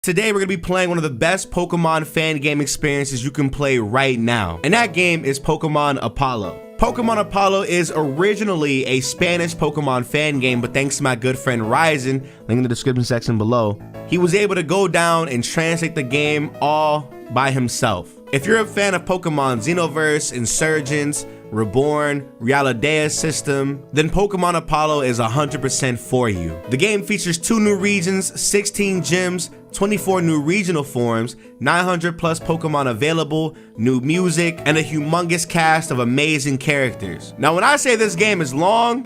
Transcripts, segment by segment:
Today we're going to be playing one of the best Pokemon fan game experiences you can play right now. And that game is Pokemon Opalo. Pokemon Opalo is originally a Spanish Pokemon fan game, but thanks to my good friend Ryzen, link in the description section below, he was able to go down and translate the game all by himself. If you're a fan of Pokemon Xenoverse, Insurgents, Reborn, Realidea system, then Pokemon Opalo is 100% for you. The game features 2 new regions, 16 gyms, 24 new regional forms, 900 plus Pokemon available, new music, and a humongous cast of amazing characters. Now when I say this game is long,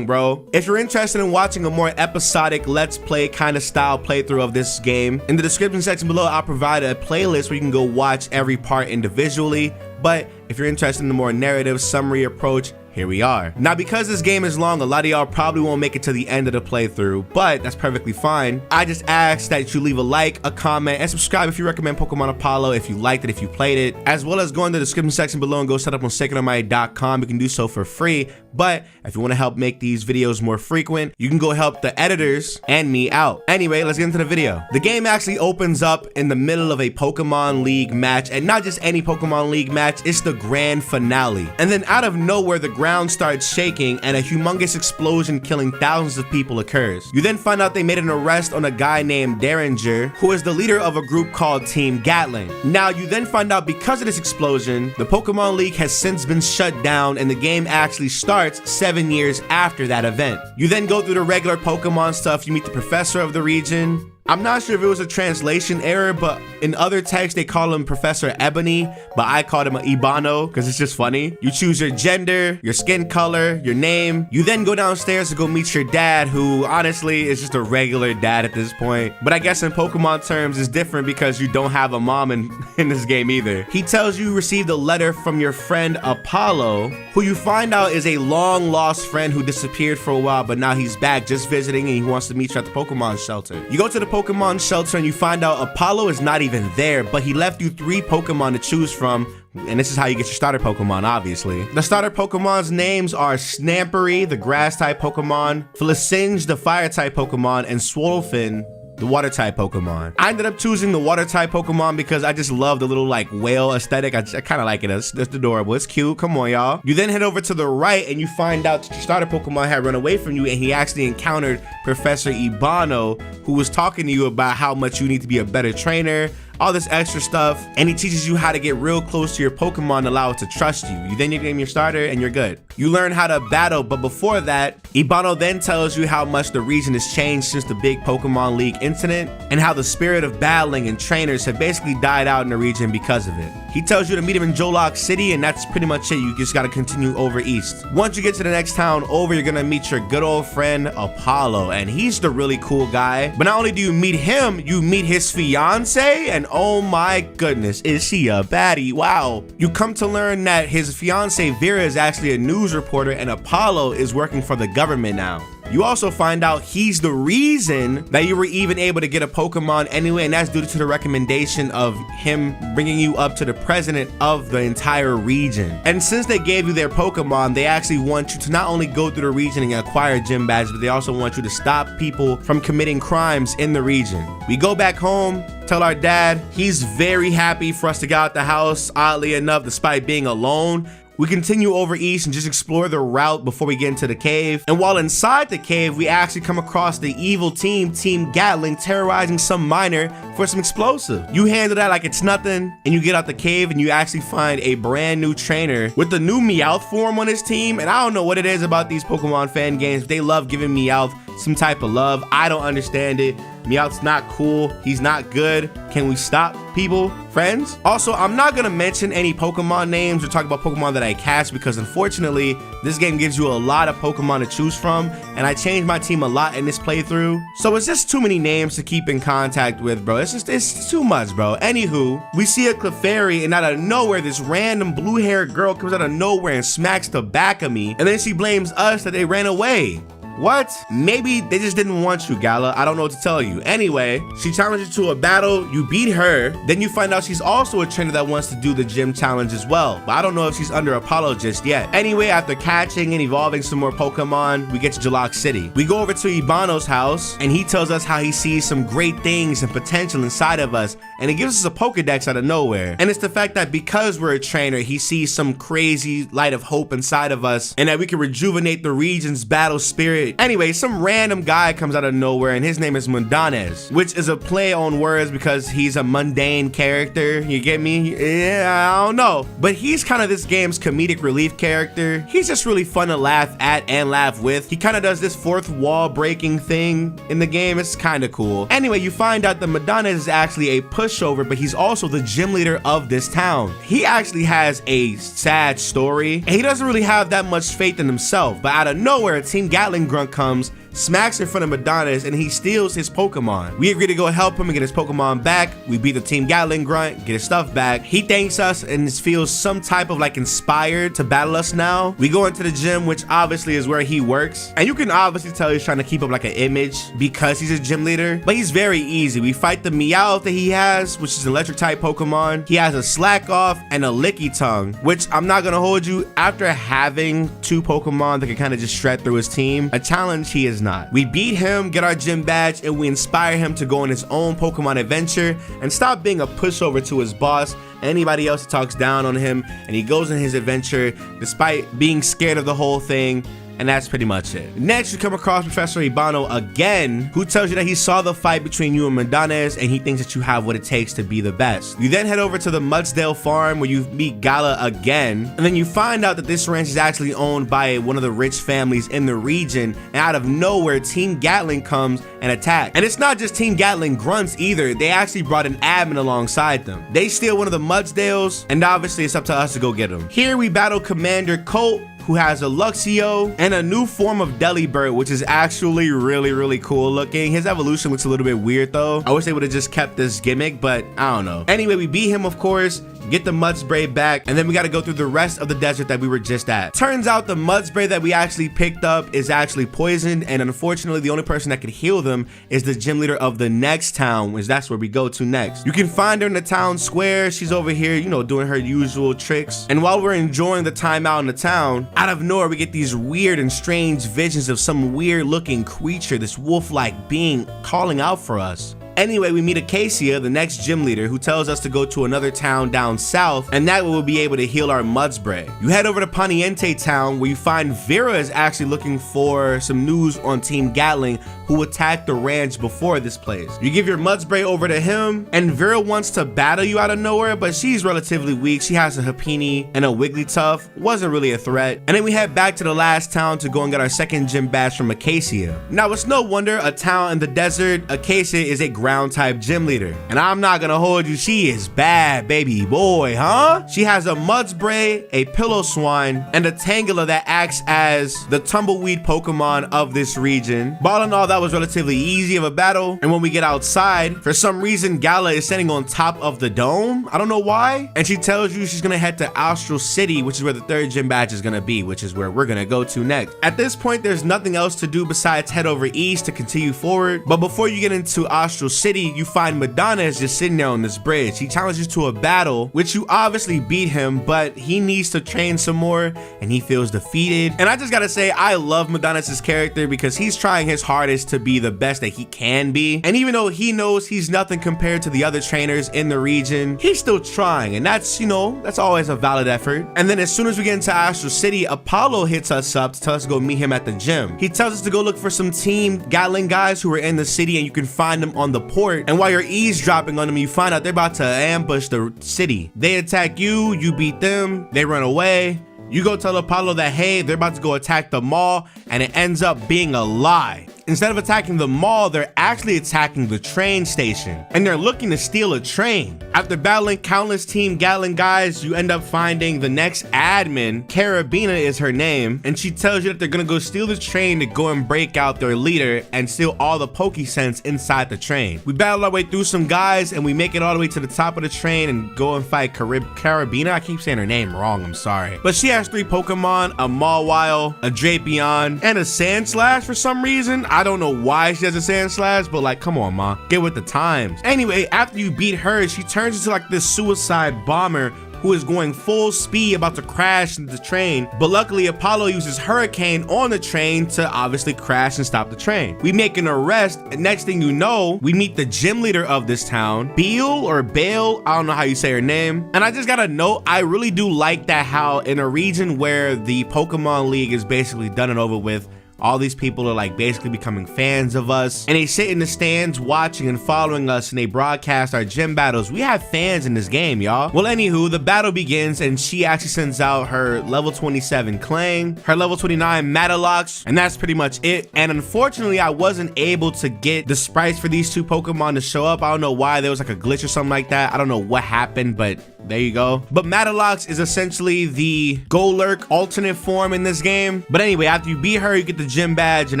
bro. If you're interested in watching a more episodic let's play kind of style playthrough of this game, in the description section below I'll provide a playlist where you can go watch every part individually. But if you're interested in the more narrative summary approach, here we are. Now, because this game is long, a lot of y'all probably won't make it to the end of the playthrough, but that's perfectly fine. I just ask that you leave a like, a comment, and subscribe if you recommend Pokemon Opalo, if you liked it, if you played it, as well as go in the description section below and go set up on Sacredalmighty.com. You can do so for free, but if you want to help make these videos more frequent, you can go help the editors and me out. Anyway, let's get into the video. The game actually opens up in the middle of a Pokemon League match, and not just any Pokemon League match, it's the grand finale. And then out of nowhere, the ground starts shaking and a humongous explosion killing thousands of people occurs. You then find out they made an arrest on a guy named Derringer, who is the leader of a group called Team Gatling. Now you then find out because of this explosion, the Pokemon League has since been shut down and the game actually starts 7 years after that event. You then go through the regular Pokemon stuff, you meet the professor of the region. I'm not sure if it was a translation error, but in other texts they call him Professor Ebony, but I called him Ibano because it's just funny. You choose your gender, your skin color, your name. You then go downstairs to go meet your dad, who honestly is just a regular dad at this point. But I guess in Pokemon terms it's different because you don't have a mom in this game either. He tells you received a letter from your friend Opalo, who you find out is a long lost friend who disappeared for a while, but now he's back just visiting and he wants to meet you at the Pokemon shelter. You go to the Pokemon shelter and you find out Opalo is not even there, but he left you 3 Pokemon to choose from, and this is how you get your starter Pokemon, obviously. The starter Pokemon's names are Snampery, the grass type Pokemon, Flasinge, the fire type Pokemon, and Swolefin, the water type Pokemon. I ended up choosing the water type Pokemon because I just love the little like whale aesthetic. I kind of like it. It's adorable. It's cute. Come on, y'all. You then head over to the right and you find out that your starter Pokemon had run away from you and he actually encountered Professor Ibano, who was talking to you about how much you need to be a better trainer, all this extra stuff, and he teaches you how to get real close to your Pokemon and allow it to trust you. You then name your starter and you're good. You learn how to battle, but before that, Ibano then tells you how much the region has changed since the big Pokemon League incident and how the spirit of battling and trainers have basically died out in the region because of it. He tells you to meet him in Jolok City, and that's pretty much it. You just gotta continue over east. Once you get to the next town over, you're gonna meet your good old friend Opalo, and he's the really cool guy. But not only do you meet him, you meet his fiance, and oh my goodness, is she a baddie? Wow. You come to learn that his fiance Vera is actually a news reporter and Opalo is working for the government now. You also find out he's the reason that you were even able to get a Pokemon anyway, and that's due to the recommendation of him bringing you up to the president of the entire region. And since they gave you their Pokemon, they actually want you to not only go through the region and acquire gym badges, but they also want you to stop people from committing crimes in the region. We go back home, tell our dad. He's very happy for us to get out the house, oddly enough, despite being alone. We continue over east and just explore the route before we get into the cave. And while inside the cave, we actually come across the evil team, Team Gatling, terrorizing some miner for some explosive. You handle that like it's nothing, and you get out the cave and you actually find a brand new trainer with the new Meowth form on his team. And I don't know what it is about these Pokemon fan games. They love giving Meowth some type of love. I don't understand it. Meowth's not cool. He's not good. Can we stop, people? Friends? Also, I'm not gonna mention any Pokemon names or talk about Pokemon that I catch because unfortunately, this game gives you a lot of Pokemon to choose from, and I changed my team a lot in this playthrough. So it's just too many names to keep in contact with, bro. It's too much, bro. Anywho, we see a Clefairy, and out of nowhere, this random blue-haired girl comes out of nowhere and smacks the back of me, and then she blames us that they ran away. What? Maybe they just didn't want you, Gala. I don't know what to tell you. Anyway, she challenges you to a battle. You beat her. Then you find out she's also a trainer that wants to do the gym challenge as well. But I don't know if she's under Opalo just yet. Anyway, after catching and evolving some more Pokemon, we get to Jalak City. We go over to Ibano's house, and he tells us how he sees some great things and potential inside of us, and he gives us a Pokedex out of nowhere. And it's the fact that because we're a trainer, he sees some crazy light of hope inside of us, and that we can rejuvenate the region's battle spirit. Anyway, some random guy comes out of nowhere, and his name is Mundanes, which is a play on words because he's a mundane character. You get me? Yeah, I don't know. But he's kind of this game's comedic relief character. He's just really fun to laugh at and laugh with. He kind of does this fourth wall breaking thing in the game. It's kind of cool. Anyway, you find out that Mundanes is actually a pushover, but he's also the gym leader of this town. He actually has a sad story, and he doesn't really have that much faith in himself. But out of nowhere, Team Gatling Grunt comes, smacks in front of Mundanes, and he steals his Pokemon. We agree to go help him and get his Pokemon back. We beat the Team Gatling Grunt, get his stuff back. He thanks us and feels some type of like inspired to battle us now. We go into the gym, which obviously is where he works. And you can obviously tell he's trying to keep up like an image because he's a gym leader, but he's very easy. We fight the Meowth that he has, which is an electric type Pokemon. He has a Slack Off and a Licky Tongue, which I'm not gonna hold you, after having two Pokemon that can kind of just shred through his team, a challenge he is not. We beat him, get our gym badge, and we inspire him to go on his own Pokemon adventure and stop being a pushover to his boss, anybody else that talks down on him, and he goes on his adventure despite being scared of the whole thing. And that's pretty much it. Next, you come across Professor Ibano again, who tells you that he saw the fight between you and Mundanes, and he thinks that you have what it takes to be the best. You then head over to the Mudsdale farm where you meet Gala again, and then you find out that this ranch is actually owned by one of the rich families in the region, and out of nowhere, Team Gatling comes and attacks. And it's not just Team Gatling Grunts either, they actually brought an admin alongside them. They steal one of the Mudsdales, and obviously it's up to us to go get them. Here we battle Commander Colt, who has a Luxio and a new form of Delibird, which is actually really cool looking. His evolution looks a little bit weird though. I wish they would have just kept this gimmick, but I don't know. Anyway, we beat him, of course, get the Mudspray back, and then we got to go through the rest of the desert that we were just at. Turns out the Mudspray that we actually picked up is actually poisoned, and unfortunately the only person that could heal them is the gym leader of the next town, which that's where we go to next. You can find her in the town square. She's over here, you know, doing her usual tricks. And while we're enjoying the time out in the town, out of nowhere we get these weird and strange visions of some weird looking creature, this wolf-like being calling out for us. Anyway, we meet Acacia, the next gym leader, who tells us to go to another town down south, and that way we'll be able to heal our Mudspray. You head over to Poniente town, where you find Vera is actually looking for some news on Team Gatling, who attacked the ranch before this place. You give your Mudspray over to him, and Vera wants to battle you out of nowhere, but she's relatively weak. She has a Happiny and a Wigglytuff. Wasn't really a threat. And then we head back to the last town to go and get our second gym badge from Acacia. Now, it's no wonder a town in the desert, Acacia is a ground type gym leader. And I'm not gonna hold you, she is bad, baby boy, huh? She has a Mudspray, a Piloswine, and a Tangela that acts as the tumbleweed Pokemon of this region. All in all, that was relatively easy of a battle. And when we get outside, for some reason, Gala is standing on top of the dome. I don't know why. And she tells you she's gonna head to Austral City, which is where the third gym badge is gonna be, which is where we're gonna go to next. At this point, there's nothing else to do besides head over east to continue forward. But before you get into Austral City, you find Madonna is just sitting there on this bridge. He challenges to a battle, which you obviously beat him, but he needs to train some more, and he feels defeated. And I just gotta say, I love Madonna's character because he's trying his hardest to be the best that he can be. And even though he knows he's nothing compared to the other trainers in the region, he's still trying, and that's, you know, that's always a valid effort. And then as soon as we get into Astral City, Apollo hits us up to tell us to go meet him at the gym. He tells us to go look for some Team Gatling guys who are in the city, and you can find them on the port. And while you're eavesdropping on them, you find out they're about to ambush the city. They attack you, you beat them, they run away. You go tell Apollo that, hey, they're about to go attack the mall, and it ends up being a lie. instead of attacking the mall, they're actually attacking the train station, and they're looking to steal a train. After battling countless Team Gatling guys, you end up finding the next admin. Carabina is her name, and she tells you that they're gonna go steal the train to go and break out their leader and steal all the Pokescents inside the train. We battle our way through some guys, and we make it all the way to the top of the train and go and fight Carabina. I keep saying her name wrong, I'm sorry. But she has 3 Pokemon, a Mawile, a Drapion, and a Sandslash for some reason. I don't know why she has a Sandslash, but like, come on, ma, get with the times. Anyway, after you beat her, she turns into like this suicide bomber who is going full speed about to crash into the train, but luckily Opalo uses Hurricane on the train to obviously crash and stop the train. We make an arrest, and next thing you know, we meet the gym leader of this town, Bale or Bale, I don't know how you say her name. And I just gotta note, I really do like that how in a region where the Pokemon League is basically done and over with, all these people are like basically becoming fans of us, and they sit in the stands watching and following us, and they broadcast our gym battles. We have fans in this game, y'all. Well, anywho, the battle begins, and she actually sends out her level 27 Clang, her level 29 Matalox, and that's pretty much it. And unfortunately, I wasn't able to get the sprites for these 2 Pokemon to show up. I don't know why, there was like a glitch or something like that. I don't know what happened, but there you go. But Matalox is essentially the Golurk alternate form in this game. But anyway, after you beat her, you get the gym badge, and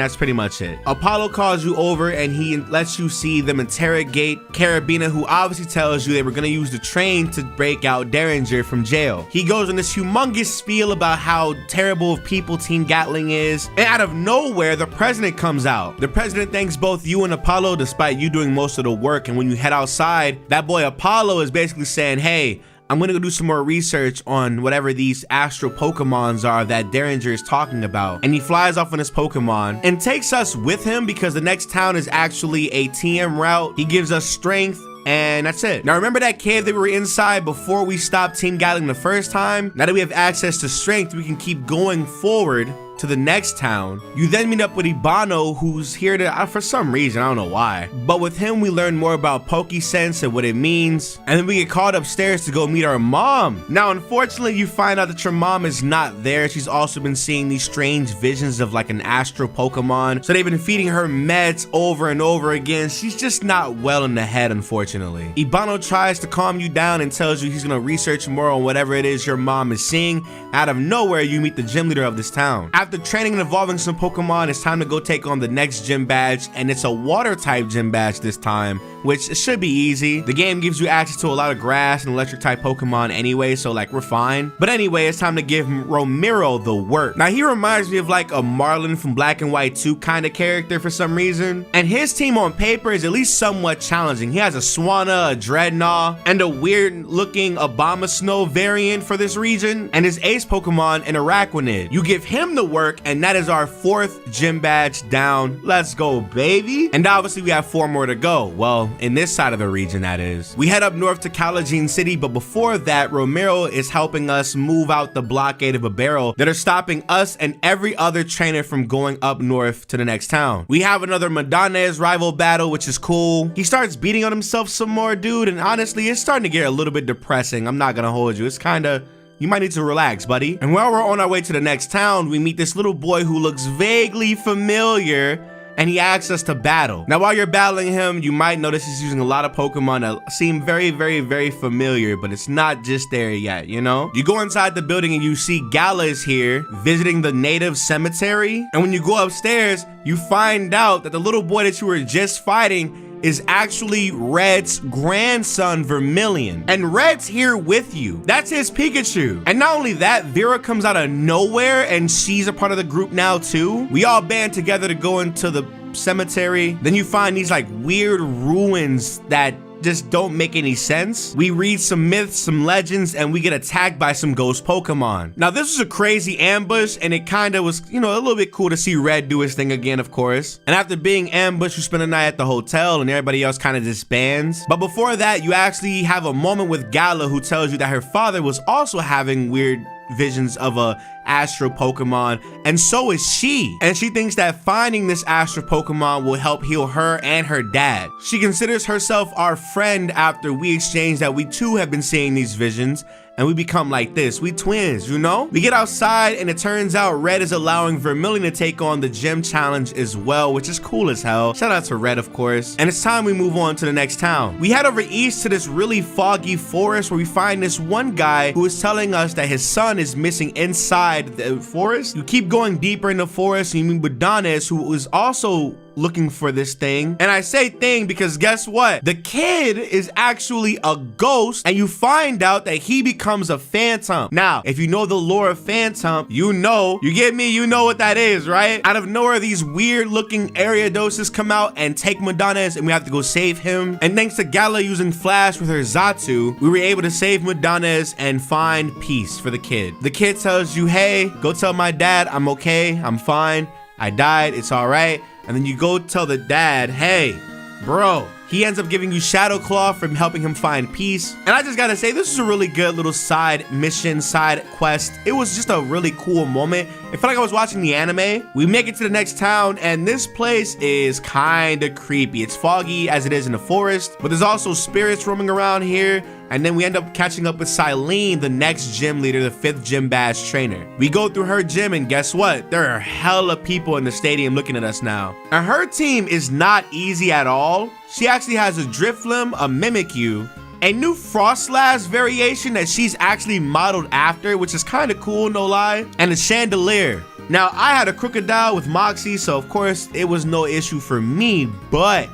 that's pretty much it. Opalo calls you over, and he lets you see them interrogate Carabina, who obviously tells you they were gonna use the train to break out Derringer from jail. He goes on this humongous spiel about how terrible of people Team Gatling is, and out of nowhere, the president comes out. The president thanks both you and Opalo despite you doing most of the work, and when you head outside, that boy Opalo is basically saying, hey, I'm gonna go do some more research on whatever these astral Pokemons are that Derringer is talking about. And he flies off on his Pokemon and takes us with him because the next town is actually a TM route. He gives us strength, and that's it. Now remember that cave that we were inside before we stopped Team Gatling the first time? Now that we have access to strength, we can keep going forward to the next town. You then meet up with Ibano, who's here to, for some reason, I don't know why, but with him we learn more about Pokesense and what it means, and then we get called upstairs to go meet our mom. Now unfortunately, you find out that your mom is not there. She's also been seeing these strange visions of like an astral Pokemon, so they've been feeding her meds over and over again. She's just not well in the head, unfortunately. Ibano tries to calm you down and tells you he's gonna research more on whatever it is your mom is seeing. Out of nowhere, you meet the gym leader of this town. After training and evolving some Pokemon, it's time to go take on the next gym badge, and it's a water type gym badge this time, which should be easy. The game gives you access to a lot of grass and electric type Pokemon anyway, so like we're fine. But anyway, it's time to give Romero the work. Now he reminds me of like a Marlin from Black and White 2 kind of character for some reason, and his team on paper is at least somewhat challenging. He has a Swanna, a Dreadnought, and a weird looking Abomasnow variant for this region, and his ace Pokemon, an Araquanid. You give him the work, and that is our 4th gym badge down. Let's go, baby. And obviously we have 4 more to go. Well, in this side of the region, that is. We head up north to Kalajin City, but before that, Romero is helping us move out the blockade of a barrel that are stopping us and every other trainer from going up north to the next town. We have another Madonna's rival battle, which is cool. He starts beating on himself some more, dude, and honestly, it's starting to get a little bit depressing. I'm not gonna hold you. It's kinda, you might need to relax, buddy. And while we're on our way to the next town, we meet this little boy who looks vaguely familiar, and he asks us to battle. Now, while you're battling him, you might notice he's using a lot of Pokemon that seem very, very, very familiar, but it's not just there yet, you know? You go inside the building and you see Gala is here visiting the native cemetery. And when you go upstairs, you find out that the little boy that you were just fighting is actually Red's grandson, Vermilion. And Red's here with you. That's his Pikachu. And not only that, Vera comes out of nowhere and she's a part of the group now too. We all band together to go into the cemetery. Then you find these like weird ruins that just don't make any sense. We read some myths, some legends, and we get attacked by some ghost Pokemon. Now this was a crazy ambush, and it kind of was, you know, a little bit cool to see Red do his thing again, of course. And after being ambushed, you spend the night at the hotel and everybody else kind of disbands. But before that, you actually have a moment with Gala, who tells you that her father was also having weird visions of a astral Pokemon, and so is she. And she thinks that finding this astral Pokemon will help heal her and her dad. She considers herself our friend after we exchange that we too have been seeing these visions, and we become like this. We twins, you know? We get outside and it turns out Red is allowing Vermilion to take on the gym challenge as well, which is cool as hell. Shout out to Red, of course. And it's time we move on to the next town. We head over east to this really foggy forest where we find this one guy who is telling us that his son is missing inside the forest. You keep going deeper in the forest and you meet Adonis, who is also looking for this thing. And I say thing because guess what? The kid is actually a ghost, and you find out that he becomes a phantom. Now, if you know the lore of phantom, you know, you get me? You know what that is, right? Out of nowhere, these weird looking Ariadoses come out and take Adonis, and we have to go save him. And thanks to Gala using Flash with her Zatu, we were able to save Adonis and find peace for the kid. The kid tells you, hey, go tell my dad I'm okay, I'm fine, I died, it's all right. And then you go tell the dad, hey, bro. He ends up giving you Shadow Claw from helping him find peace. And I just gotta say, this is a really good little side mission, side quest. It was just a really cool moment. It felt like I was watching the anime. We make it to the next town, and this place is kinda creepy. It's foggy as it is in the forest, but there's also spirits roaming around here. And then we end up catching up with Silene, the next gym leader, the 5th gym badge trainer. We go through her gym, and guess what? There are hella people in the stadium looking at us now. And her team is not easy at all. She actually has a Drifloon, a Mimikyu, a new Frostlass variation that she's actually modeled after, which is kind of cool, no lie, and a Chandelier. Now, I had a Crocodile with Moxie, so of course it was no issue for me, but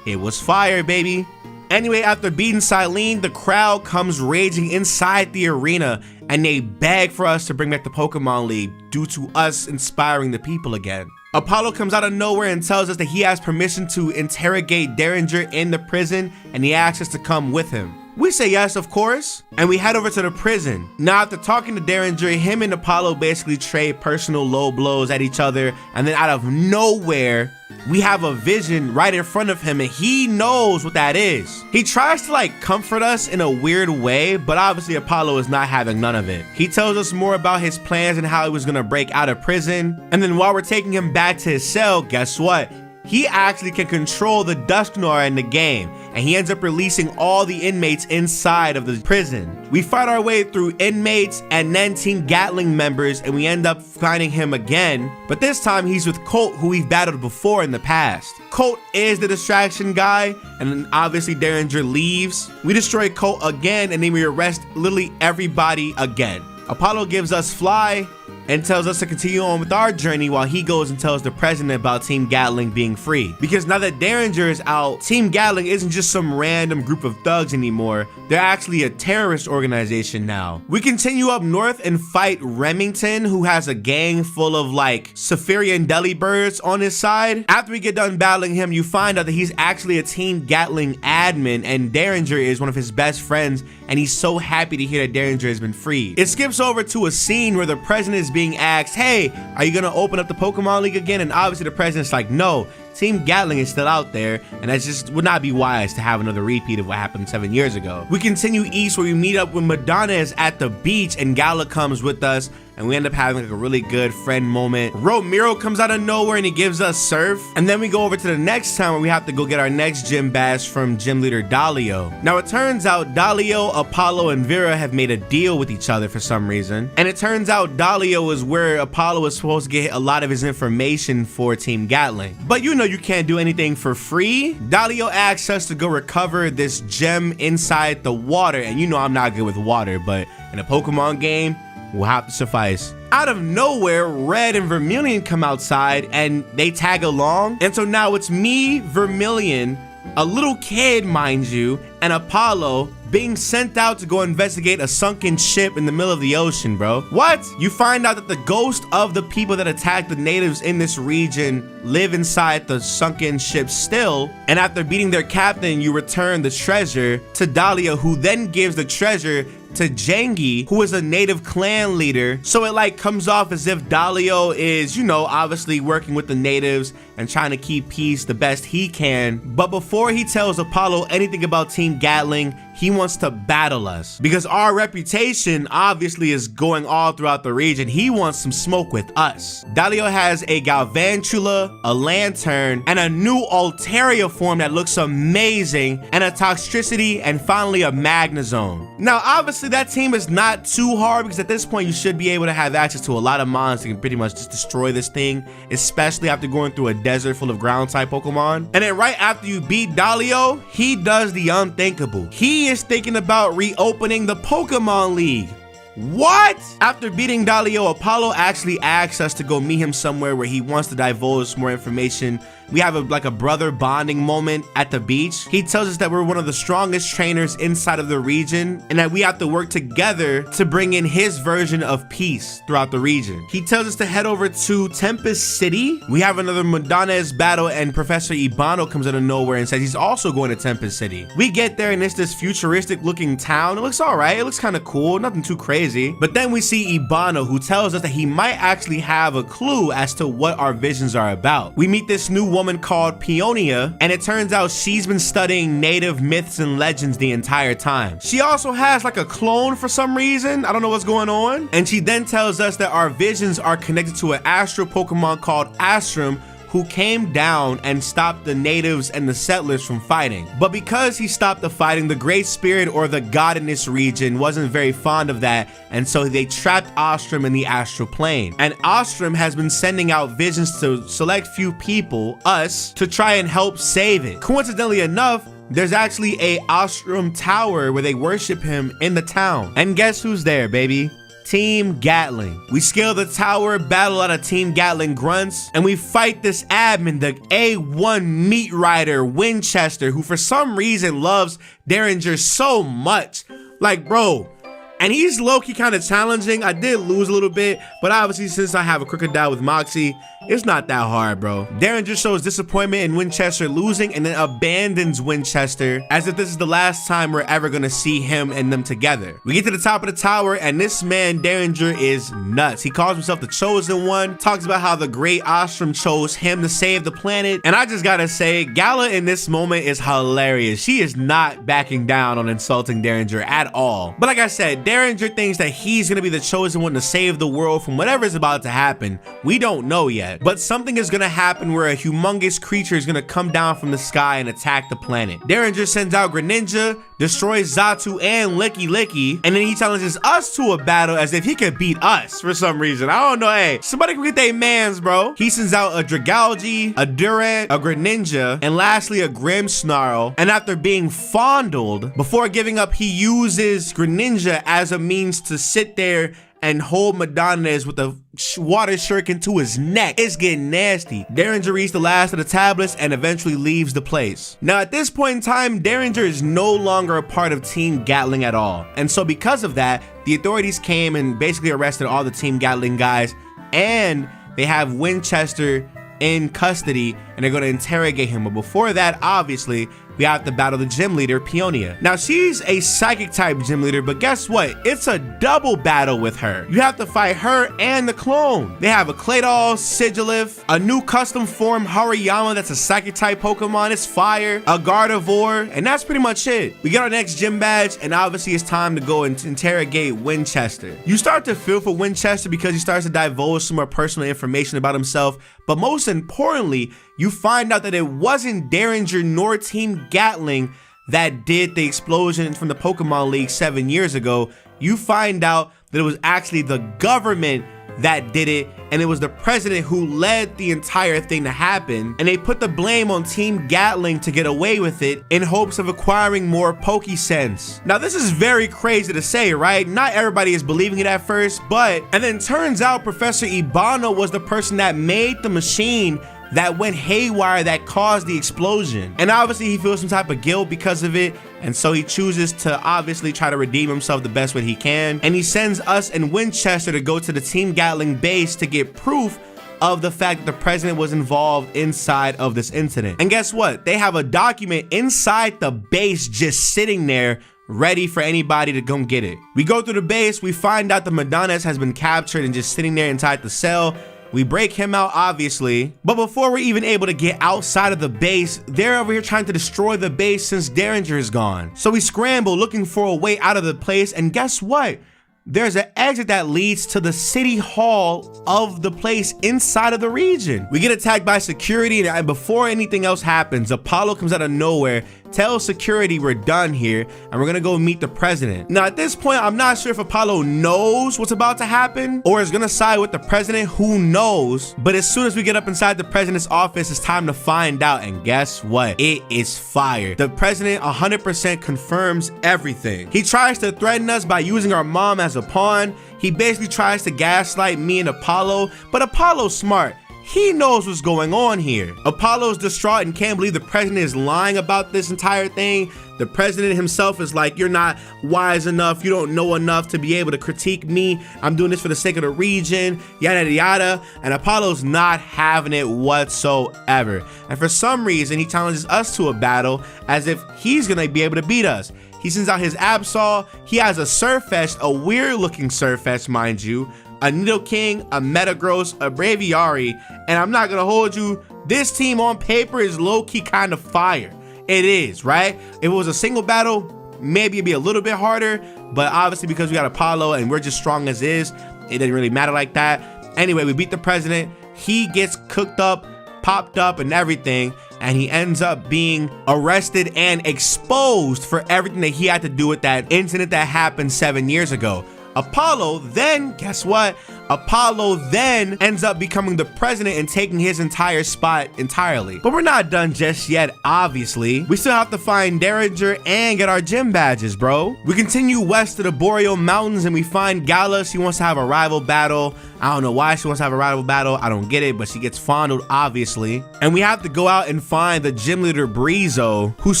it was fire, baby. Anyway, after beating Silene, the crowd comes raging inside the arena, and they beg for us to bring back the Pokemon League due to us inspiring the people again. Opalo comes out of nowhere and tells us that he has permission to interrogate Derringer in the prison, and he asks us to come with him. We say yes, of course, and we head over to the prison. Now, after talking to Derringer, him and Opalo basically trade personal low blows at each other, and then out of nowhere, we have a vision right in front of him, and he knows what that is. He tries to like comfort us in a weird way, but obviously Opalo is not having none of it. He tells us more about his plans and how he was gonna break out of prison. And then while we're taking him back to his cell, guess what? He actually can control the Dusknoir in the game, and he ends up releasing all the inmates inside of the prison. We fight our way through inmates and then Team Gatling members, and we end up finding him again, but this time he's with Colt, who we've battled before in the past. Colt is the distraction guy, and then obviously Derringer leaves. We destroy Colt again, and then we arrest literally everybody again. Opalo gives us Fly and tells us to continue on with our journey while he goes and tells the president about Team Gatling being free. Because now that Derringer is out, Team Gatling isn't just some random group of thugs anymore. They're actually a terrorist organization now. We continue up north and fight Remington, who has a gang full of like Saphirian Delibirds on his side. After we get done battling him, you find out that he's actually a Team Gatling admin, and Derringer is one of his best friends, and he's so happy to hear that Derringer has been freed. It skips over to a scene where the president is being asked, hey, are you gonna open up the Pokemon League again? And obviously the president's like, no, Team Gatling is still out there, and that just would not be wise to have another repeat of what happened 7 years ago. We continue east where we meet up with Madonna is at the beach, and Gala comes with us, and we end up having like a really good friend moment. Romero comes out of nowhere and he gives us Surf. And then we go over to the next town where we have to go get our next gym badge from gym leader Dalio. Now it turns out Dalio, Opalo, and Vera have made a deal with each other for some reason. And it turns out Dalio is where Opalo is supposed to get a lot of his information for Team Gatling. But you know you can't do anything for free. Dalio asks us to go recover this gem inside the water. And you know I'm not good with water, but in a Pokemon game, will have to suffice. Out of nowhere, Red and Vermilion come outside and they tag along. And so now it's me, Vermilion, a little kid, mind you, and Opalo being sent out to go investigate a sunken ship in the middle of the ocean, bro. What? You find out that the ghost of the people that attacked the natives in this region live inside the sunken ship still. And after beating their captain, you return the treasure to Dalio, who then gives the treasure to Jangi, who is a native clan leader. So it like comes off as if Dalio is, you know, obviously working with the natives and trying to keep peace the best he can. But before he tells Opalo anything about Team Gatling, he wants to battle us because our reputation obviously is going all throughout the region. He wants some smoke with us. Dalio has a Galvantula, a Lantern, and a new Altaria form that looks amazing, and a Toxtricity, and finally a Magnezone. Now, obviously that team is not too hard because at this point you should be able to have access to a lot of mons that can pretty much just destroy this thing, especially after going through a desert full of ground type Pokemon. And then right after you beat Dalio, he does the unthinkable. He is thinking about reopening the Pokemon League. What? After beating Dalio, Opalo actually asks us to go meet him somewhere where he wants to divulge more information. We have like a brother bonding moment at the beach. He tells us that we're one of the strongest trainers inside of the region and that we have to work together to bring in his version of peace throughout the region. He tells us to head over to Tempest City. We have another Madonez battle and Professor Ibano comes out of nowhere and says he's also going to Tempest City. We get there and it's this futuristic looking town. It looks all right. It looks kind of cool. Nothing too crazy. But then we see Ibano, who tells us that he might actually have a clue as to what our visions are about. We meet this new woman called Peonia, and it turns out she's been studying native myths and legends the entire time. She also has like a clone for some reason. I don't know what's going on. And she then tells us that our visions are connected to an astral Pokemon called Astrum, who came down and stopped the natives and the settlers from fighting. But because he stopped the fighting, the Great Spirit or the god in this region wasn't very fond of that, and so they trapped Ostrom in the astral plane. And Ostrom has been sending out visions to select few people, us, to try and help save it. Coincidentally enough, there's actually a Ostrom tower where they worship him in the town. And guess who's there, baby? Team Gatling. We scale the tower, battle out of Team Gatling grunts, and we fight this admin, the A1 meat rider Winchester, who for some reason loves Derringer so much. Like, bro, and he's low-key kind of challenging. I did lose a little bit, but obviously since I have a Crocodile with Moxie, it's not that hard, bro. Derringer shows disappointment in Winchester losing and then abandons Winchester as if this is the last time we're ever gonna see him and them together. We get to the top of the tower and this man, Derringer, is nuts. He calls himself the Chosen One, talks about how the Great Ostrom chose him to save the planet. And I just gotta say, Gala in this moment is hilarious. She is not backing down on insulting Derringer at all. But like I said, Derringer thinks that he's gonna be the chosen one to save the world from whatever is about to happen. We don't know yet, but something is gonna happen where a humongous creature is gonna come down from the sky and attack the planet. Derringer sends out Greninja, destroys Xatu and Licky Licky, and then he challenges us to a battle as if he could beat us for some reason. I don't know, hey, somebody can get their mans, bro. He sends out a Dragalge, a Durant, a Greninja, and lastly a Grimmsnarl, and after being fondled, before giving up, he uses Greninja as a means to sit there and hold Madonez with a water shuriken to his neck. It's getting nasty. Derringer reads the last of the tablets and eventually leaves the place. Now at this point in time, Derringer is no longer a part of Team Gatling at all. And so because of that, the authorities came and basically arrested all the Team Gatling guys, and they have Winchester in custody and they're going to interrogate him. But before that, obviously, we have to battle the gym leader, Peonia. Now, she's a psychic type gym leader, but guess what? It's a double battle with her. You have to fight her and the clone. They have a Claydol, Sigilif, a new custom form, Hariyama, that's a psychic type Pokemon. It's fire, a Gardevoir, and that's pretty much it. We get our next gym badge, and obviously it's time to go and interrogate Winchester. You start to feel for Winchester because he starts to divulge some more personal information about himself, but most importantly, you find out that it wasn't Derringer nor Team Gatling that did the explosion from the Pokemon League 7 years ago. You find out that it was actually the government that did it, and it was the president who led the entire thing to happen, and they put the blame on Team Gatling to get away with it in hopes of acquiring more Pokesense. Now this is very crazy to say, right? Not everybody is believing it at first, and then turns out Professor Ibano was the person that made the machine that went haywire that caused the explosion. And obviously he feels some type of guilt because of it, and so he chooses to obviously try to redeem himself the best way he can, and he sends us and Winchester to go to the Team Gatling base to get proof of the fact that the president was involved inside of this incident. And guess what? They have a document inside the base just sitting there ready for anybody to come get it. We go through the base, we find out the Madonez has been captured and just sitting there inside the cell. We break him out, obviously. But before we're even able to get outside of the base, they're over here trying to destroy the base since Derringer is gone. So we scramble looking for a way out of the place, and guess what? There's an exit that leads to the city hall of the place inside of the region. We get attacked by security, and before anything else happens, Opalo comes out of nowhere, tells security we're done here, and we're gonna go meet the president. Now, at this point, I'm not sure if Opalo knows what's about to happen or is gonna side with the president, who knows? But as soon as we get up inside the president's office, it's time to find out, and guess what? It is fire. The president 100% confirms everything. He tries to threaten us by using our mom as a pawn. He basically tries to gaslight me and Opalo, but Opalo's smart. He knows what's going on here. Opalo's distraught and can't believe the president is lying about this entire thing. The president himself is like, you're not wise enough, you don't know enough to be able to critique me. I'm doing this for the sake of the region, yada yada. And Opalo's not having it whatsoever. And for some reason, he challenges us to a battle as if he's gonna be able to beat us. He sends out his Absol. He has a Surfetch, a weird looking Surfetch, mind you, a Nidoking, a Metagross, a Braviary, and I'm not gonna hold you, this team on paper is low-key kind of fire. It is, right? If it was a single battle, maybe it'd be a little bit harder, but obviously because we got Opalo and we're just strong as is, it didn't really matter like that. Anyway, we beat the president. He gets cooked up, popped up, and everything, and he ends up being arrested and exposed for everything that he had to do with that incident that happened 7 years ago. Opalo then, guess what? Opalo then ends up becoming the president and taking his entire spot entirely. But we're not done just yet, obviously. We still have to find Derringer and get our gym badges, bro. We continue west to the Boreal Mountains and we find Gala. She wants to have a rival battle. I don't know why she wants to have a rival battle. I don't get it, but she gets fondled, obviously. And we have to go out and find the gym leader, Brizo, who's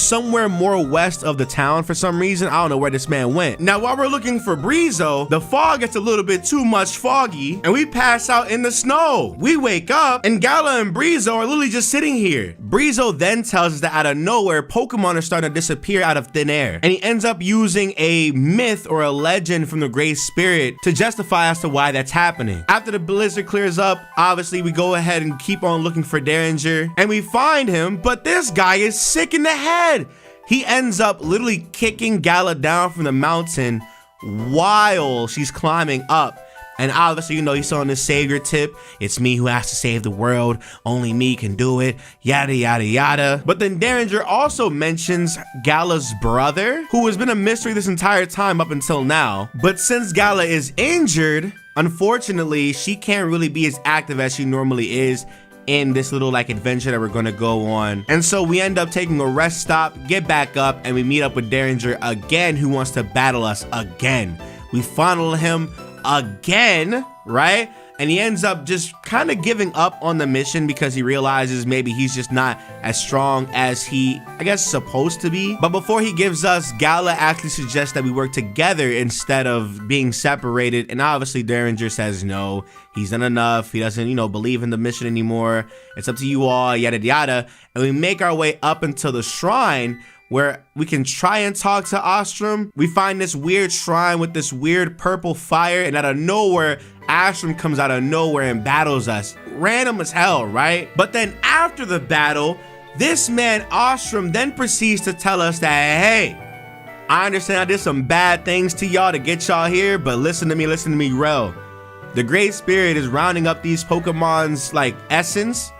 somewhere more west of the town for some reason. I don't know where this man went. Now, while we're looking for Brizo, the fog gets a little bit too much foggy and we pass out in the snow. We wake up and Gala and Brizo are literally just sitting here. Brizo then tells us that out of nowhere, Pokemon are starting to disappear out of thin air. And he ends up using a myth or a legend from the Great Spirit to justify as to why that's happening. After the blizzard clears up, obviously we go ahead and keep on looking for Derringer and we find him, but this guy is sick in the head. He ends up literally kicking Gala down from the mountain while she's climbing up. And obviously, you know, he's on this savior tip. It's me who has to save the world. Only me can do it. Yada, yada, yada. But then Derringer also mentions Gala's brother, who has been a mystery this entire time up until now. But since Gala is injured, unfortunately, she can't really be as active as she normally is in this little like adventure that we're gonna go on. And so we end up taking a rest stop, get back up, and we meet up with Derringer again, who wants to battle us again. We funnel him again, right? And he ends up just kind of giving up on the mission because he realizes maybe he's just not as strong as he, I guess, supposed to be. But before he gives us, Gala actually suggests that we work together instead of being separated. And obviously Derringer says no, he's done enough. He doesn't, you know, believe in the mission anymore. It's up to you all, yada, yada. And we make our way up until the shrine where we can try and talk to Ostrom. We find this weird shrine with this weird purple fire, and out of nowhere, Ostrom comes out of nowhere and battles us. Random as hell, right? But then after the battle, this man Ostrom then proceeds to tell us that, hey, I understand I did some bad things to y'all to get y'all here, but listen to me real. The Great Spirit is rounding up these Pokemon's like essence,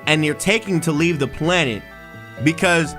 and they're taking to leave the planet because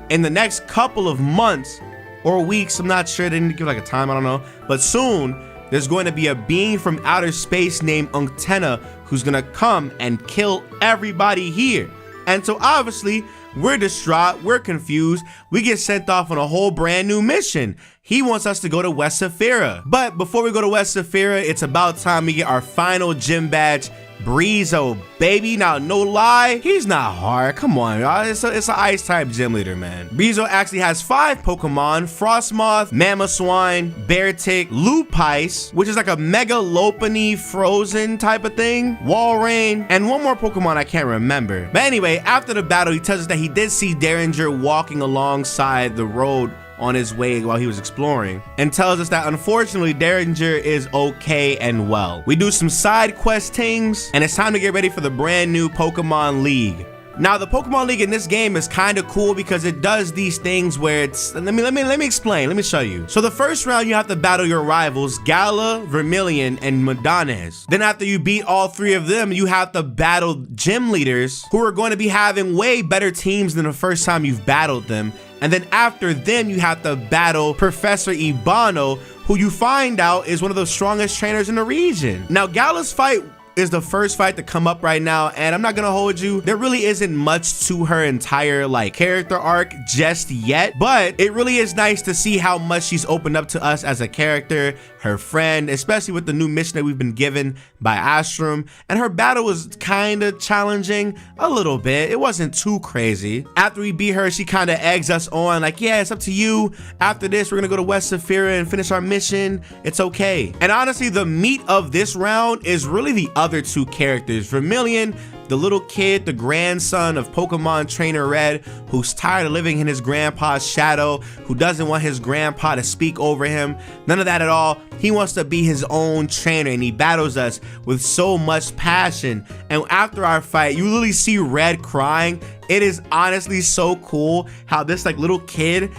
in the next couple of months or weeks, I'm not sure, they didn't give like a time, I don't know, but soon there's going to be a being from outer space named Unctenna who's gonna come and kill everybody here. And so obviously we're distraught, we're confused, we get sent off on a whole brand new mission. He wants us to go to West Saphira. But before we go to West Saphira, it's about time we get our final gym badge, Brizo, baby. Now, no lie, he's not hard. Come on, y'all. It's an ice type gym leader, man. Brizo actually has 5 Pokemon: Frostmoth, Mamoswine, Beartick, Lupice, which is like a Mega Lopunny frozen type of thing, Walrein, and one more Pokemon I can't remember. But anyway, after the battle, he tells us that he did see Derringer walking alongside the road on his way while he was exploring, and tells us that unfortunately Danger is okay and well. We do some side quest things, and it's time to get ready for the brand new Pokemon League. Now, the Pokemon League in this game is kind of cool because it does these things where it's, let me explain, let me show you. So the first round, you have to battle your rivals, Gala, Vermilion, and Medanes. Then after you beat all three of them, you have to battle gym leaders who are going to be having way better teams than the first time you've battled them. And then after them, you have to battle Professor Ibano, who you find out is one of the strongest trainers in the region. Now, Gala's fight is the first fight to come up right now, and I'm not gonna hold you, there really isn't much to her entire like character arc just yet, but it really is nice to see how much she's opened up to us as a character, her friend, especially with the new mission that we've been given by Astrum. And her battle was kind of challenging a little bit. It wasn't too crazy. After we beat her, she kind of eggs us on like, yeah, it's up to you. After this, we're gonna go to West Saphira and finish our mission. It's okay. And honestly, the meat of this round is really the other two characters. Vermilion, the little kid, the grandson of Pokemon Trainer Red, who's tired of living in his grandpa's shadow, who doesn't want his grandpa to speak over him. None of that at all. He wants to be his own trainer, and he battles us with so much passion. And after our fight, you literally see Red crying. It is honestly so cool how this like little kid,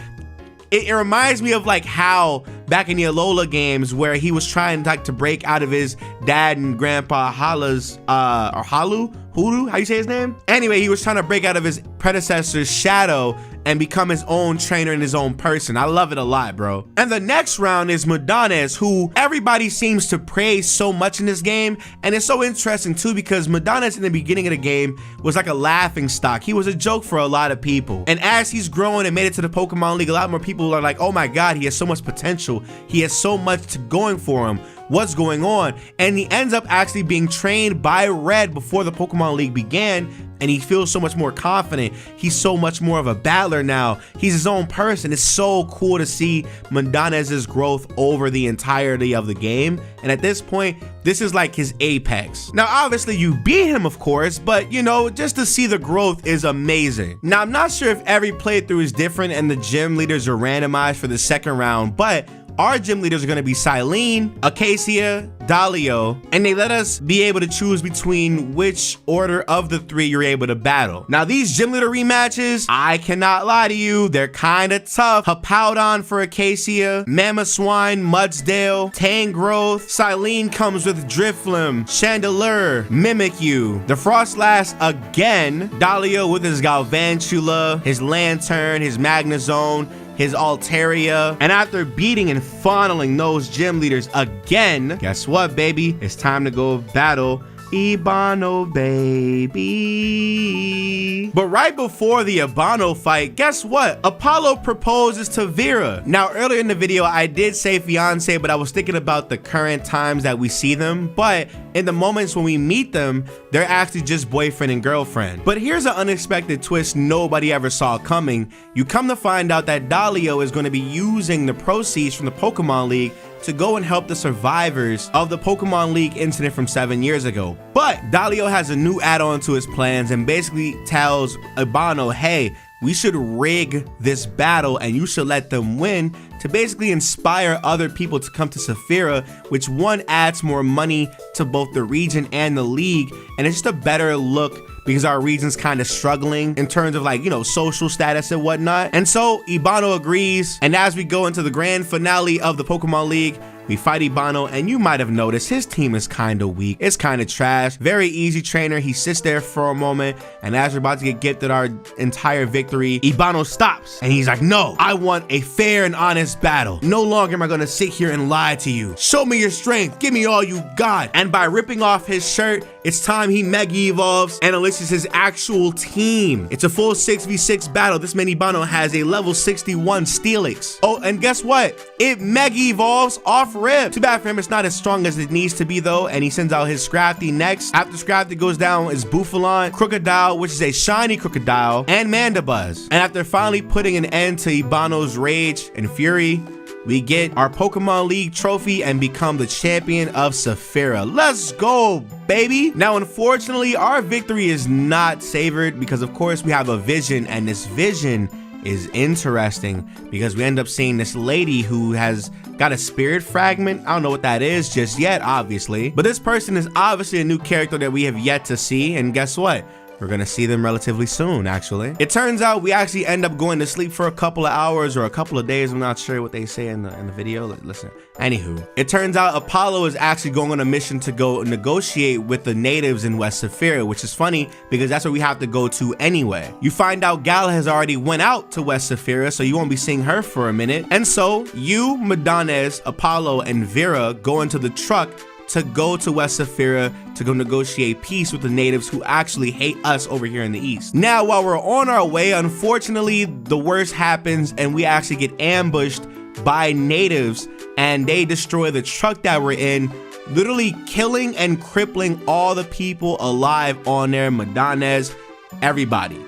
it reminds me of like how back in the Alola games where he was trying like to break out of his dad and grandpa Hala's or Hulu, how you say his name? Anyway, he was trying to break out of his predecessor's shadow and become his own trainer and his own person. I love it a lot, bro. And the next round is Medanes, who everybody seems to praise so much in this game. And it's so interesting too, because Medanes in the beginning of the game was like a laughing stock. He was a joke for a lot of people. And as he's grown and made it to the Pokemon League, a lot more people are like, oh my God, he has so much potential. He has so much going for him. What's going on? And he ends up actually being trained by Red before the Pokemon League began, and he feels so much more confident. He's so much more of a battler now. He's his own person. It's so cool to see Medanes' growth over the entirety of the game. And at this point, this is like his apex. Now, obviously you beat him, of course, but you know, just to see the growth is amazing. Now, I'm not sure if every playthrough is different and the gym leaders are randomized for the second round, but our gym leaders are gonna be Silene, Acacia, Dalio, and they let us be able to choose between which order of the three you're able to battle. Now, these gym leader rematches, I cannot lie to you, they're kinda tough. Hippowdon for Acacia, Mamoswine, Mudsdale, Tangrowth. Silene comes with Drifloon, Chandelure, Mimikyu, the Frostlass again, Dalio with his Galvantula, his Lantern, his Magnezone, his Altaria. And after beating and funneling those gym leaders again, guess what, baby? It's time to go battle Ibano, baby. But right before the Ibano fight, guess what? Apollo proposes to Vera. Now, earlier in the video, I did say fiance, but I was thinking about the current times that we see them. But in the moments when we meet them, they're actually just boyfriend and girlfriend. But here's an unexpected twist nobody ever saw coming. You come to find out that Dalio is going to be using the proceeds from the Pokemon League to go and help the survivors of the Pokemon League incident from 7 years ago. But Dalio has a new add-on to his plans and basically tells Ibano, hey, we should rig this battle and you should let them win to basically inspire other people to come to Saphira, which one adds more money to both the region and the league, and it's just a better look because our region's kind of struggling in terms of like, you know, social status and whatnot. And so Ibano agrees, and as we go into the grand finale of the Pokemon League, we fight Ibano, and you might have noticed his team is kind of weak. It's kind of trash. Very easy trainer. He sits there for a moment, and as we're about to get gifted our entire victory, Ibano stops, and he's like, no, I want a fair and honest battle. No longer am I gonna sit here and lie to you. Show me your strength. Give me all you got. And by ripping off his shirt, it's time he Mega Evolves and enlists his actual team. It's a full 6v6 battle. This man Ibano has a level 61 Steelix. Oh, and guess what? It Mega Evolves off rip. Too bad for him, it's not as strong as it needs to be though, and he sends out his Scrafty next. After Scrafty goes down is Bouffalon, Crocodile, which is a shiny Crocodile, and Mandibuzz. And after finally putting an end to Ibano's rage and fury, we get our Pokemon League trophy and become the champion of Saphira. Let's go, baby. Now, unfortunately, our victory is not savored because of course we have a vision, and this vision is interesting because we end up seeing this lady who has got a spirit fragment. I don't know what that is just yet, obviously, but this person is obviously a new character that we have yet to see, and guess what? We're gonna see them relatively soon, actually. It turns out we actually end up going to sleep for a couple of hours or a couple of days. I'm not sure what they say in the video. Listen, anywho, it turns out Apollo is actually going on a mission to go negotiate with the natives in West Saphira, which is funny because that's where we have to go to anyway. You find out Gala has already went out to West Saphira, so you won't be seeing her for a minute. And so you, Medanes, Apollo, and Vera go into the truck to go to West Saphira to go negotiate peace with the natives who actually hate us over here in the east. Now, while we're on our way, unfortunately, the worst happens and we actually get ambushed by natives and they destroy the truck that we're in, literally killing and crippling all the people alive on there, Medanes, everybody.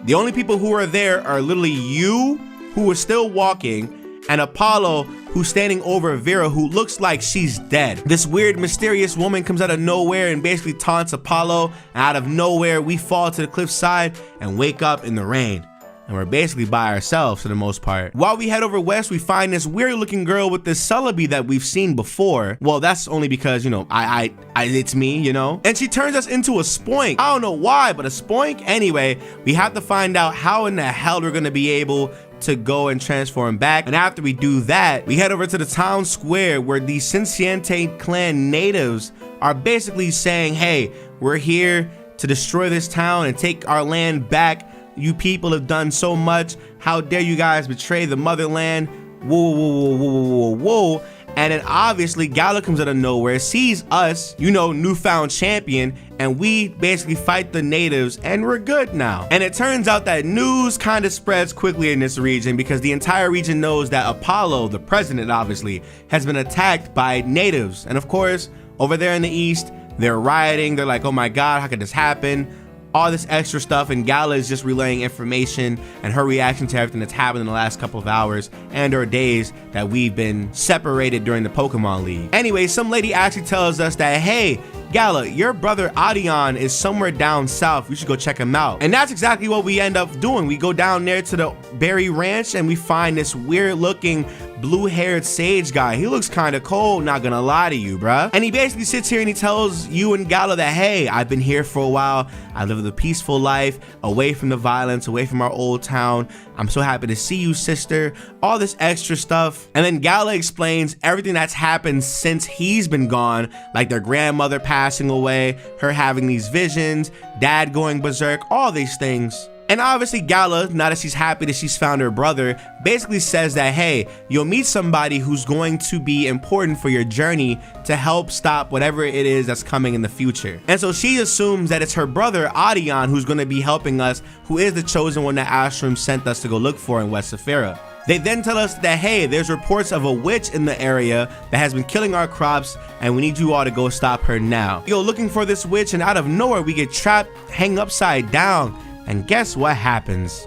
The only people who are there are literally you, who are still walking, and Apollo, who's standing over Vera, who looks like she's dead. This weird, mysterious woman comes out of nowhere and basically taunts Apollo, and out of nowhere, we fall to the cliffside and wake up in the rain. And we're basically by ourselves for the most part. While we head over west, we find this weird looking girl with this celebi that we've seen before. Well, that's only because, you know, it's me, you know? And she turns us into a spoink. I don't know why, but a spoink? Anyway, we have to find out how in the hell we're gonna be able to go and transform back. And after we do that, we head over to the town square where the Cinciente clan natives are basically saying, hey, we're here to destroy this town and take our land back. You people have done so much. How dare you guys betray the motherland? Whoa, whoa, whoa, whoa, whoa, whoa. And then obviously Gala comes out of nowhere, sees us, you know, newfound champion, and we basically fight the natives and we're good now. And it turns out that news kind of spreads quickly in this region because the entire region knows that Apollo, the president obviously, has been attacked by natives. And of course, over there in the east, they're rioting. They're like, oh my God, how could this happen? All this extra stuff, and Gala is just relaying information and her reaction to everything that's happened in the last couple of hours and or days that we've been separated during the Pokemon League. Anyway, some lady actually tells us that, hey, Gala, your brother Adion is somewhere down south. We should go check him out. And that's exactly what we end up doing. We go down there to the Berry Ranch and we find this weird looking blue-haired sage guy. He looks kind of cold, not gonna lie to you, bruh. And he basically sits here and he tells you and Gala that, hey, I've been here for a while. I live a peaceful life, away from the violence, away from our old town. I'm so happy to see you, sister. All this extra stuff. And then Gala explains everything that's happened since he's been gone, like their grandmother passing away, her having these visions, dad going berserk, all these things. And obviously Gala, now that she's happy that she's found her brother, basically says that, hey, you'll meet somebody who's going to be important for your journey to help stop whatever it is that's coming in the future. And so she assumes that it's her brother, Adion, who's going to be helping us, who is the chosen one that Astrum sent us to go look for in West Saphira. They then tell us that, hey, there's reports of a witch in the area that has been killing our crops and we need you all to go stop her now. We go looking for this witch and out of nowhere we get trapped, hang upside down. And guess what happens?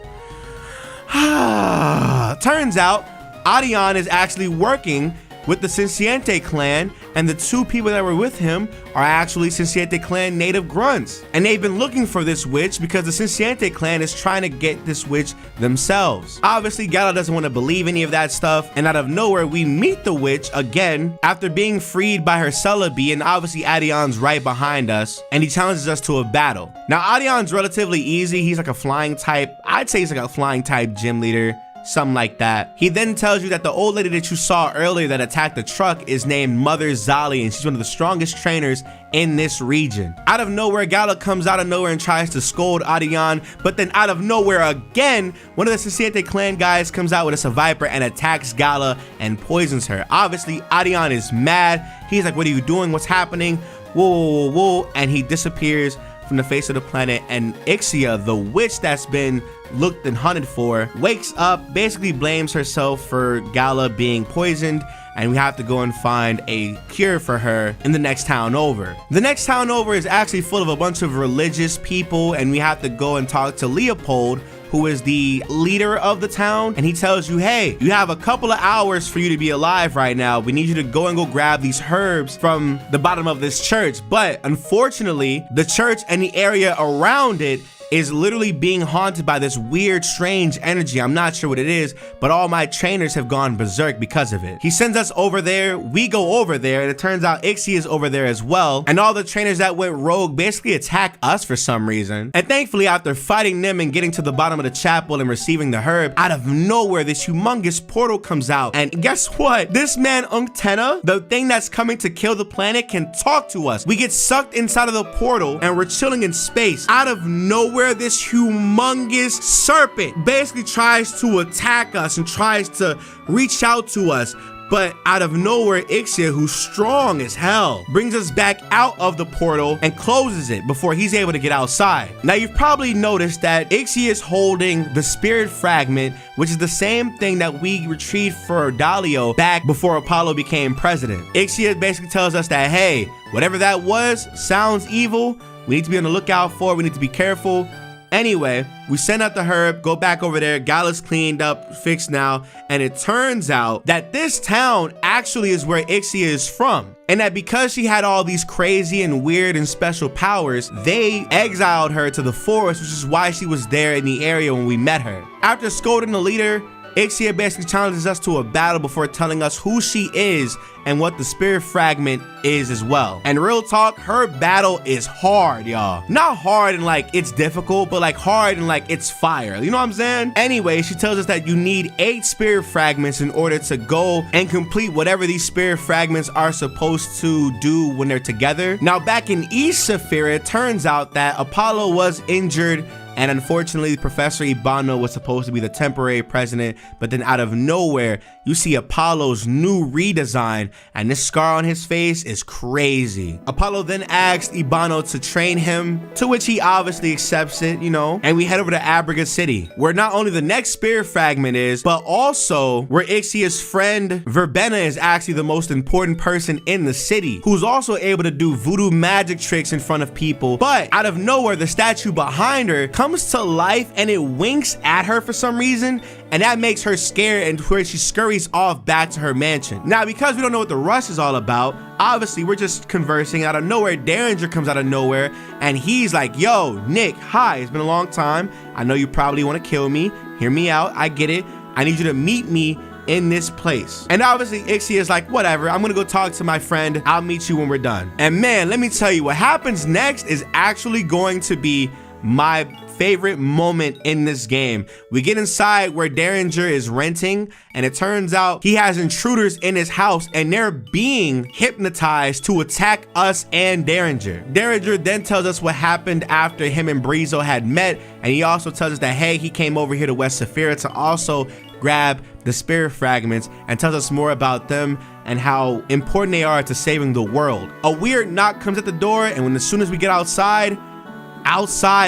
Turns out Adion is actually working with the Cinciente clan, and the two people that were with him are actually Cinciente clan native grunts. And they've been looking for this witch because the Cinciente clan is trying to get this witch themselves. Obviously, Gala doesn't want to believe any of that stuff, and out of nowhere, we meet the witch again after being freed by her celebi, and obviously Adion's right behind us, and he challenges us to a battle. Now, Adion's relatively easy. He's like a flying type. I'd say he's like a flying type gym leader. Something like that. He then tells you that the old lady that you saw earlier that attacked the truck is named Mother Zali, and she's one of the strongest trainers in this region. Out of nowhere, Gala comes out of nowhere and tries to scold Adion, but then out of nowhere again, one of the Cinciente clan guys comes out with a Viper and attacks Gala and poisons her. Obviously, Adion is mad. He's like, what are you doing? What's happening? Whoa, whoa, whoa, whoa. And he disappears from the face of the planet, and Ixia, the witch that's been looked and hunted for, wakes up, basically blames herself for Gala being poisoned, and we have to go and find a cure for her in the next town over. The next town over is actually full of a bunch of religious people, and we have to go and talk to Leopold, who is the leader of the town, and he tells you, hey, you have a couple of hours for you to be alive right now. We need you to go grab these herbs from the bottom of this church. But unfortunately, the church and the area around it is literally being haunted by this weird, strange energy. I'm not sure what it is, but all my trainers have gone berserk because of it. He sends us over there, we go over there, and it turns out Ixie is over there as well, and all the trainers that went rogue basically attack us for some reason. And thankfully, after fighting them and getting to the bottom of the chapel and receiving the herb, out of nowhere, this humongous portal comes out, and guess what? This man Unctenna, the thing that's coming to kill the planet, can talk to us. We get sucked inside of the portal, and we're chilling in space. Out of nowhere, this humongous serpent basically tries to attack us and tries to reach out to us. But out of nowhere, Ixia, who's strong as hell, brings us back out of the portal and closes it before he's able to get outside. Now, you've probably noticed that Ixia is holding the spirit fragment, which is the same thing that we retrieved for Dalio back before Apollo became president. Ixia basically tells us that, hey, whatever that was sounds evil. We need to be on the lookout for it. We need to be careful. Anyway, we send out the herb, go back over there, got us cleaned up, fixed now, and it turns out that this town actually is where Ixia is from. And that because she had all these crazy and weird and special powers, they exiled her to the forest, which is why she was there in the area when we met her. After scolding the leader, Ixia basically challenges us to a battle before telling us who she is and what the spirit fragment is as well. And real talk, her battle is hard, y'all. Not hard and like it's difficult, but like hard and like it's fire. You know what I'm saying? Anyway, she tells us that you need 8 spirit fragments in order to go and complete whatever these spirit fragments are supposed to do when they're together. Now, back in East Saphira, it turns out that Apollo was injured, and unfortunately, Professor Ibano was supposed to be the temporary president, but then out of nowhere, you see Apollo's new redesign, and this scar on his face is crazy. Apollo then asked Ibano to train him, to which he obviously accepts it, you know, and we head over to Abriga City, where not only the next spirit fragment is, but also where Ixia's friend Verbena is actually the most important person in the city, who's also able to do voodoo magic tricks in front of people. But out of nowhere, the statue behind her comes to life and it winks at her for some reason, and that makes her scared and where she scurries off back to her mansion. Now, because we don't know what the rush is all about, obviously we're just conversing. Out of nowhere, Derringer comes out of nowhere and he's like, yo, Nick, hi, it's been a long time. I know you probably want to kill me. Hear me out, I get it. I need you to meet me in this place. And obviously Ixia is like, whatever, I'm gonna go talk to my friend. I'll meet you when we're done. And man, let me tell you, what happens next is actually going to be my favorite moment in this game. We get inside where Derringer is renting, and it turns out he has intruders in his house and they're being hypnotized to attack us and Derringer. Derringer then tells us what happened after him and Brizo had met, and he also tells us that, hey, he came over here to West Saphira to also grab the spirit fragments, and tells us more about them and how important they are to saving the world. A weird knock comes at the door, and as soon as we get outside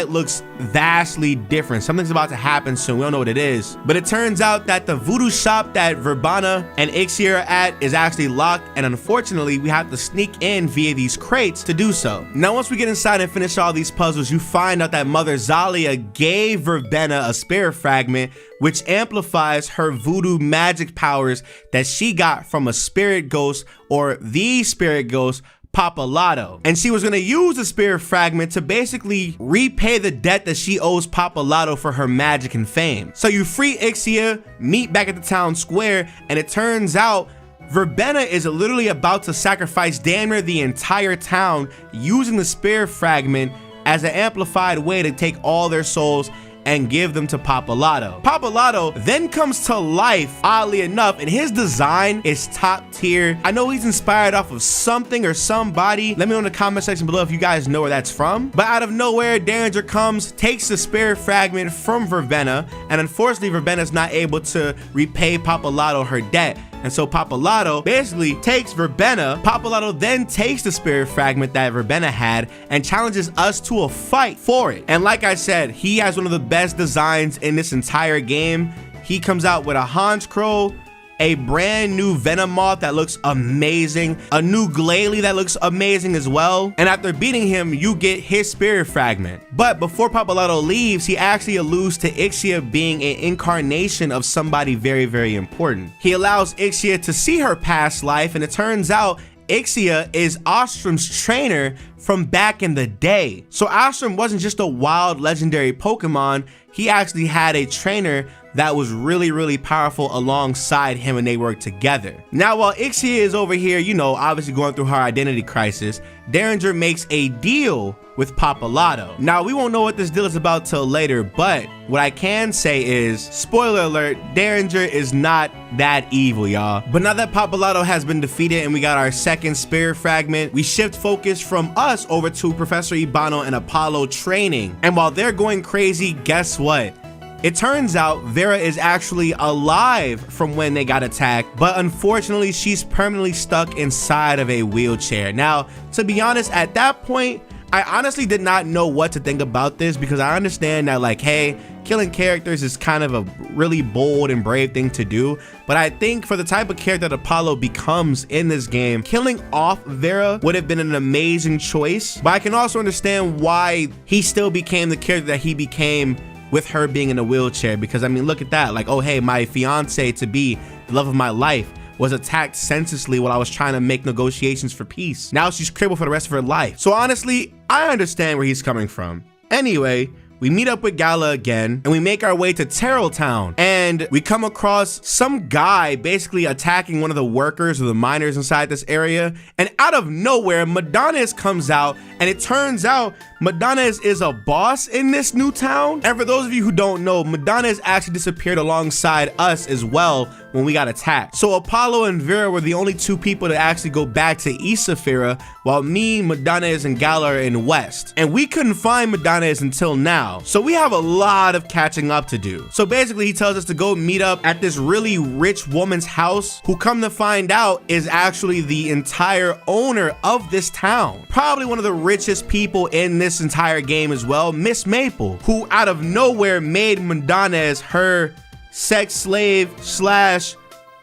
looks vastly different. Something's about to happen soon. We don't know what it is. But it turns out that the voodoo shop that Verbana and Ixia are at is actually locked, and unfortunately, we have to sneak in via these crates to do so. Now, once we get inside and finish all these puzzles, you find out that Mother Zalia gave Verbena a spirit fragment, which amplifies her voodoo magic powers that she got from a spirit ghost, or the spirit ghost, Papalato. And she was gonna use the spirit fragment to basically repay the debt that she owes Papalato for her magic and fame. So you free Ixia, meet back at the town square, and it turns out Verbena is literally about to sacrifice damn near the entire town using the spirit fragment as an amplified way to take all their souls and give them to Papalato. Papalato then comes to life, oddly enough, and his design is top tier. I know he's inspired off of something or somebody. Let me know in the comment section below if you guys know where that's from. But out of nowhere, Derringer comes, takes the spirit fragment from Verbena, and unfortunately, Verbena is not able to repay Papalato her debt. And so Papalato basically takes Verbena. Papalato then takes the spirit fragment that Verbena had and challenges us to a fight for it. And like I said, he has one of the best designs in this entire game. He comes out with a Hans Crow, a brand new Venom Moth that looks amazing, a new Glalie that looks amazing as well, and after beating him, you get his spirit fragment. But before Papalato leaves, he actually alludes to Ixia being an incarnation of somebody very, very important. He allows Ixia to see her past life, and it turns out Ixia is Ostrom's trainer from back in the day. So Ostrom wasn't just a wild legendary Pokemon, he actually had a trainer that was really powerful alongside him, and they worked together. Now while Ixia is over here, you know, obviously going through her identity crisis, Derringer makes a deal with Opalo. Now we won't know what this deal is about till later, but what I can say is, spoiler alert, Derringer is not that evil, y'all. But now that Opalo has been defeated and we got our second spirit fragment, we shift focus from us over to Professor Ibano and Opalo training. And while they're going crazy, guess what? It turns out Vera is actually alive from when they got attacked, but unfortunately she's permanently stuck inside of a wheelchair. Now, to be honest, at that point, I honestly did not know what to think about this, because I understand that, like, hey, killing characters is kind of a really bold and brave thing to do, but I think for the type of character that Opalo becomes in this game, killing off Vera would have been an amazing choice. But I can also understand why he still became the character that he became with her being in a wheelchair, because I mean, look at that. Like, oh hey, my fiance to be, the love of my life, was attacked senselessly while I was trying to make negotiations for peace. Now she's crippled for the rest of her life. So honestly, I understand where he's coming from. Anyway, we meet up with Gala again, and we make our way to Terrell Town, and we come across some guy basically attacking one of the workers or the miners inside this area, and out of nowhere, Madonnas comes out, and it turns out Madonnas is a boss in this new town. And for those of you who don't know, Madonnas actually disappeared alongside us as well when we got attacked. So Opalo and Vera were the only two people to actually go back to East Saphira, while me, Madonnas, and Gala are in West. And we couldn't find Madonnas until now. So we have a lot of catching up to do. So basically he tells us to go meet up at this really rich woman's house, who come to find out is actually the entire owner of this town. Probably one of the richest people in this entire game as well, Miss Maple, who out of nowhere made Madonnas her sex slave slash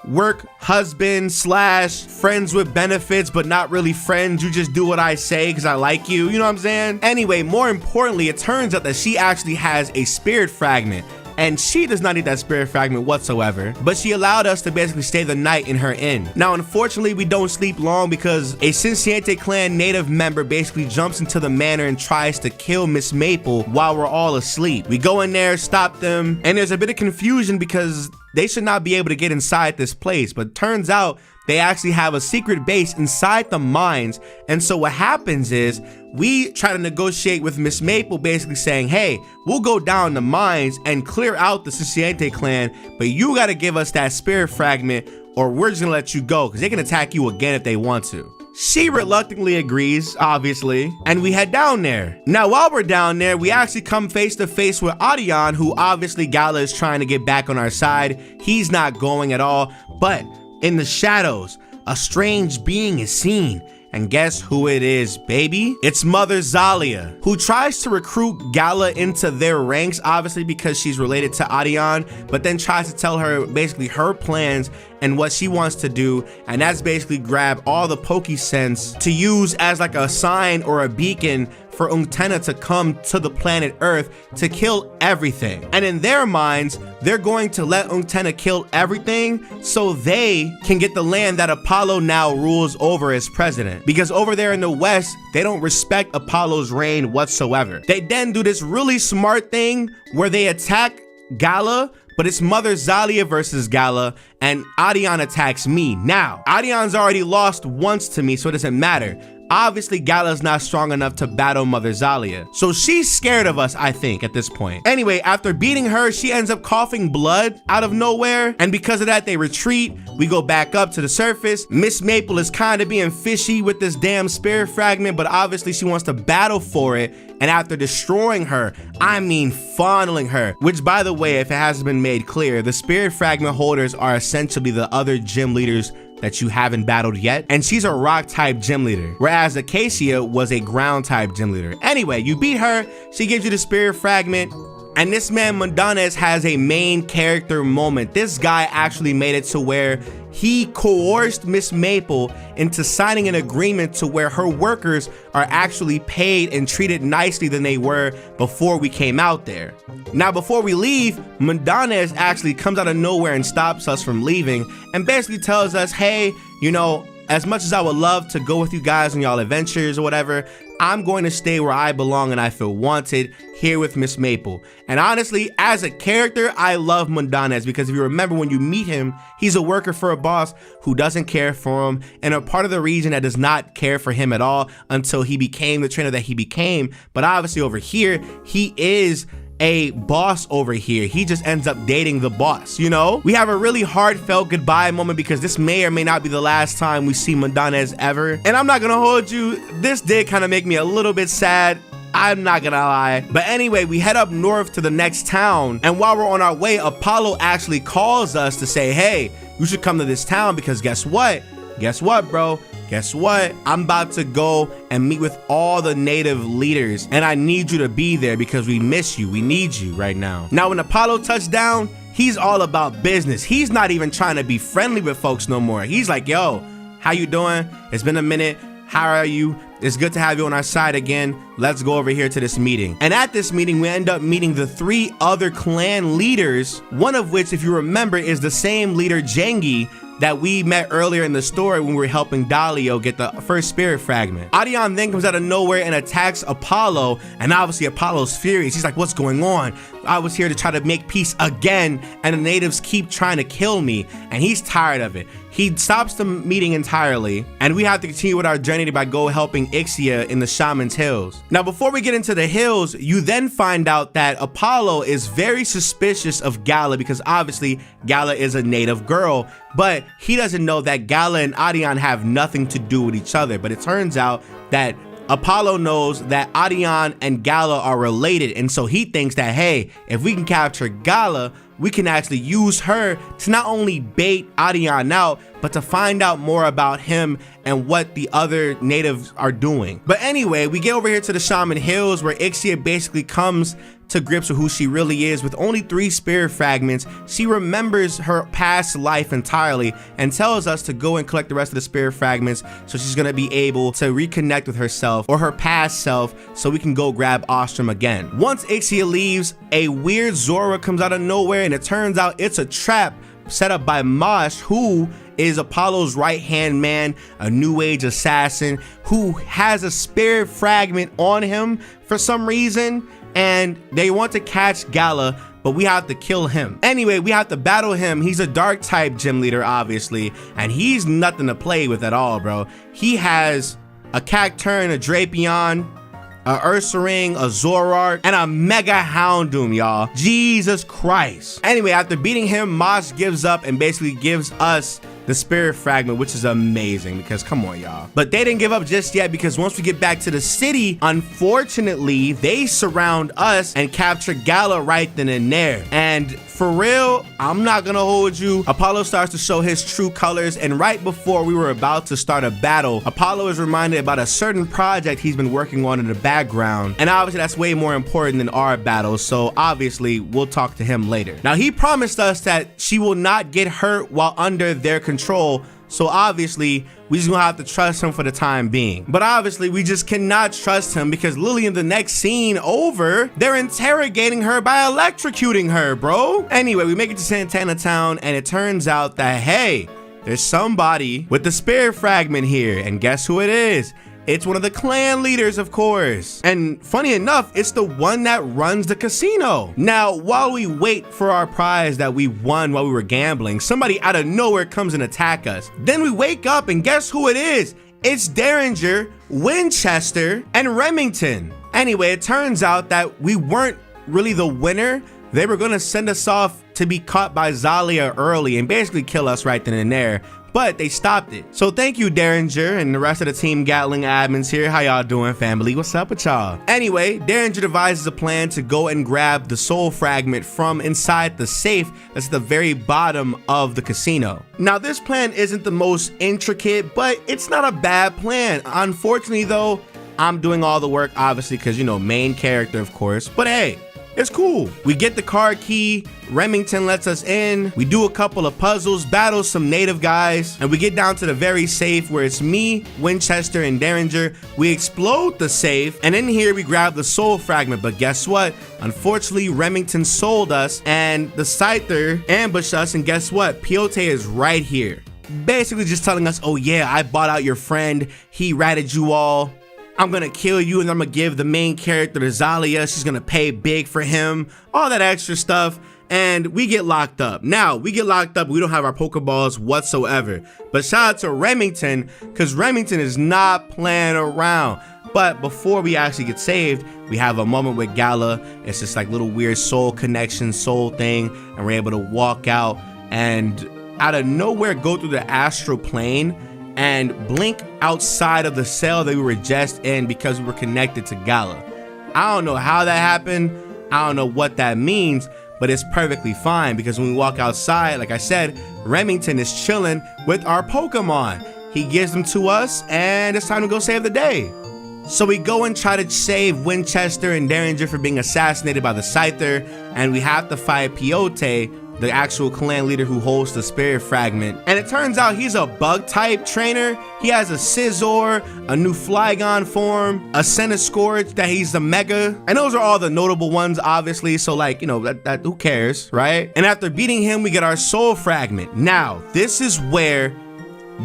work husband slash friends with benefits, but not really friends. You just do what I say because I like you. You know what I'm saying? Anyway, more importantly, it turns out that she actually has a spirit fragment, and she does not need that spirit fragment whatsoever, but she allowed us to basically stay the night in her inn. Now, unfortunately, we don't sleep long because a Cincinnati clan native member basically jumps into the manor and tries to kill Miss Maple while we're all asleep. We go in there, stop them, and there's a bit of confusion because they should not be able to get inside this place, but turns out they actually have a secret base inside the mines. And so what happens is we try to negotiate with Miss Maple, basically saying, hey, we'll go down the mines and clear out the Cincinnati clan, but you got to give us that spirit fragment or we're just gonna let you go because they can attack you again if they want to. She reluctantly agrees, obviously, and we head down there. Now, while we're down there, we actually come face to face with Adion, who obviously Gala is trying to get back on our side. He's not going at all, but in the shadows, a strange being is seen. And guess who it is, baby? It's Mother Zalia, who tries to recruit Gala into their ranks, obviously because she's related to Adion, but then tries to tell her basically her plans and what she wants to do, and that's basically grab all the Pokesense to use as like a sign or a beacon for Untena to come to the planet Earth to kill everything. And in their minds, they're going to let Untena kill everything so they can get the land that Opalo now rules over as president. Because over there in the West, they don't respect Opalo's reign whatsoever. They then do this really smart thing where they attack Gala, but it's Mother Zalia versus Gala, and Adion attacks me. Now, Adion's already lost once to me, so it doesn't matter. Obviously, Gala's not strong enough to battle Mother Zalia, so she's scared of us, I think, at this point. Anyway, after beating her, she ends up coughing blood out of nowhere, and because of that, they retreat. We go back up to the surface. Miss Maple is kind of being fishy with this damn spirit fragment, but obviously she wants to battle for it, and after destroying her, I mean funneling her, which, by the way, if it hasn't been made clear, the spirit fragment holders are essentially the other gym leaders that you haven't battled yet, and she's a rock type gym leader, whereas Acacia was a ground type gym leader. Anyway, you beat her, she gives you the spirit fragment, and this man Madonnas has a main character moment. This guy actually made it to where he coerced Miss Maple into signing an agreement to where her workers are actually paid and treated nicely than they were before we came out there. Now, before we leave, Madonnas actually comes out of nowhere and stops us from leaving and basically tells us, hey, you know, as much as I would love to go with you guys on y'all adventures or whatever, I'm going to stay where I belong and I feel wanted, here with Miss Maple. And honestly, as a character, I love Mundanez because if you remember when you meet him, he's a worker for a boss who doesn't care for him and a part of the region that does not care for him at all until he became the trainer that he became. But obviously over here, he is a boss over here. He just ends up dating the boss, you know? We have a really heartfelt goodbye moment because this may or may not be the last time we see Mundanez ever. And I'm not gonna hold you, this did kind of make me a little bit sad. I'm not gonna lie. But anyway, we head up north to the next town, and while we're on our way, Opalo actually calls us to say, hey, you should come to this town because guess what? Guess what, bro? Guess what? I'm about to go and meet with all the native leaders, and I need you to be there because we miss you. We need you right now. Now, when Opalo touched down, he's all about business. He's not even trying to be friendly with folks no more. He's like, yo, how you doing? It's been a minute. How are you? It's good to have you on our side again. Let's go over here to this meeting. And at this meeting, we end up meeting the 3 other clan leaders, one of which, if you remember, is the same leader, Jengi, that we met earlier in the story when we were helping Dalio get the first spirit fragment. Adion then comes out of nowhere and attacks Opalo, and obviously Apollo's furious. He's like, what's going on? I was here to try to make peace again, and the natives keep trying to kill me, and he's tired of it. He stops the meeting entirely, and we have to continue with our journey by go helping Ixia in the Shaman's Hills. Now, before we get into the hills, you then find out that Opalo is very suspicious of Gala because obviously Gala is a native girl, but he doesn't know that Gala and Adion have nothing to do with each other. But it turns out that Opalo knows that Adion and Gala are related, and so he thinks that, hey, if we can capture Gala, we can actually use her to not only bait Adion out, but to find out more about him and what the other natives are doing. But anyway, we get over here to the Shaman Hills where Ixia basically comes to grips with who she really is. With only 3 spirit fragments, she remembers her past life entirely and tells us to go and collect the rest of the spirit fragments so she's gonna be able to reconnect with herself or her past self so we can go grab Ostrom again. Once Ixia leaves, a weird Zora comes out of nowhere and it turns out it's a trap set up by Mosh, who is Apollo's right-hand man, a new age assassin who has a spirit fragment on him for some reason, and they want to catch Gala, but we have to kill him. Anyway, we have to battle him. He's a dark type gym leader, obviously, and he's nothing to play with at all, bro. He has a Cacturn, a Drapion, a Ursaring, a Zorark, and a Mega Houndoom, y'all. Jesus Christ. Anyway, after beating him, Mosh gives up and basically gives us the spirit fragment, which is amazing because come on, y'all. But they didn't give up just yet because once we get back to the city, unfortunately, they surround us and capture Gala right then and there. And for real, I'm not gonna hold you. Opalo starts to show his true colors, and right before we were about to start a battle, Opalo is reminded about a certain project he's been working on in the background, and obviously that's way more important than our battles, so obviously we'll talk to him later. Now, he promised us that she will not get hurt while under their control, so obviously we just gonna have to trust him for the time being. But obviously we just cannot trust him because Lily in the next scene over, they're interrogating her by electrocuting her, bro. Anyway, we make it to Santana Town and it turns out that, hey, there's somebody with the spirit fragment here, and guess who it is? It's one of the clan leaders, of course. And funny enough, it's the one that runs the casino. Now, while we wait for our prize that we won while we were gambling, somebody out of nowhere comes and attack us. Then we wake up and guess who it is? It's Derringer, Winchester, and Remington. Anyway, it turns out that we weren't really the winner. They were gonna send us off to be caught by Zalia early and basically kill us right then and there, but they stopped it. So thank you, Derringer, and the rest of the Team Gatling admins here. How y'all doing, family? What's up with y'all? Anyway, Derringer devises a plan to go and grab the soul fragment from inside the safe that's at the very bottom of the casino. Now, this plan isn't the most intricate, but it's not a bad plan. Unfortunately, though, I'm doing all the work, obviously, because, you know, main character, of course, but hey, it's cool. We get the card key, Remington lets us in, we do a couple of puzzles, battle some native guys, and we get down to the very safe where it's me, Winchester, and Derringer. We explode the safe, and in here we grab the soul fragment, but guess what? Unfortunately, Remington sold us, and the Scyther ambushed us, and guess what? Piote is right here. basically just telling us, oh yeah, I bought out your friend, he ratted you all, I'm gonna kill you and I'm gonna give the main character to Zalia, she's gonna pay big for him, all that extra stuff, and we get locked up. Now, we get locked up, we don't have our Pokeballs whatsoever, but shout out to Remington, because Remington is not playing around. But before we actually get saved, we have a moment with Gala. It's just like little weird soul connection, soul thing, and we're able to walk out and out of nowhere go through the astral plane and blink outside of the cell that we were just in because we were connected to Gala. I don't know how that happened. I don't know what that means, but it's perfectly fine because when we walk outside, like I said, Remington is chilling with our Pokemon. He gives them to us and it's time to go save the day. So we go and try to save Winchester and Derringer for being assassinated by the Scyther, and we have to fight Piote, the actual clan leader who holds the spirit fragment. And it turns out he's a bug type trainer. He has a Scizor, a new Flygon form, a Centiskorch that he's the Mega. And those are all the notable ones, obviously. So like, you know, that who cares, right? And after beating him, we get our soul fragment. Now, this is where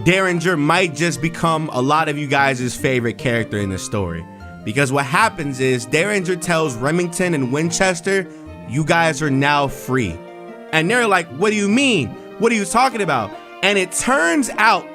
Derringer might just become a lot of you guys' favorite character in this story. Because what happens is Derringer tells Remington and Winchester, you guys are now free. And they're like, what do you mean? What are you talking about? And it turns out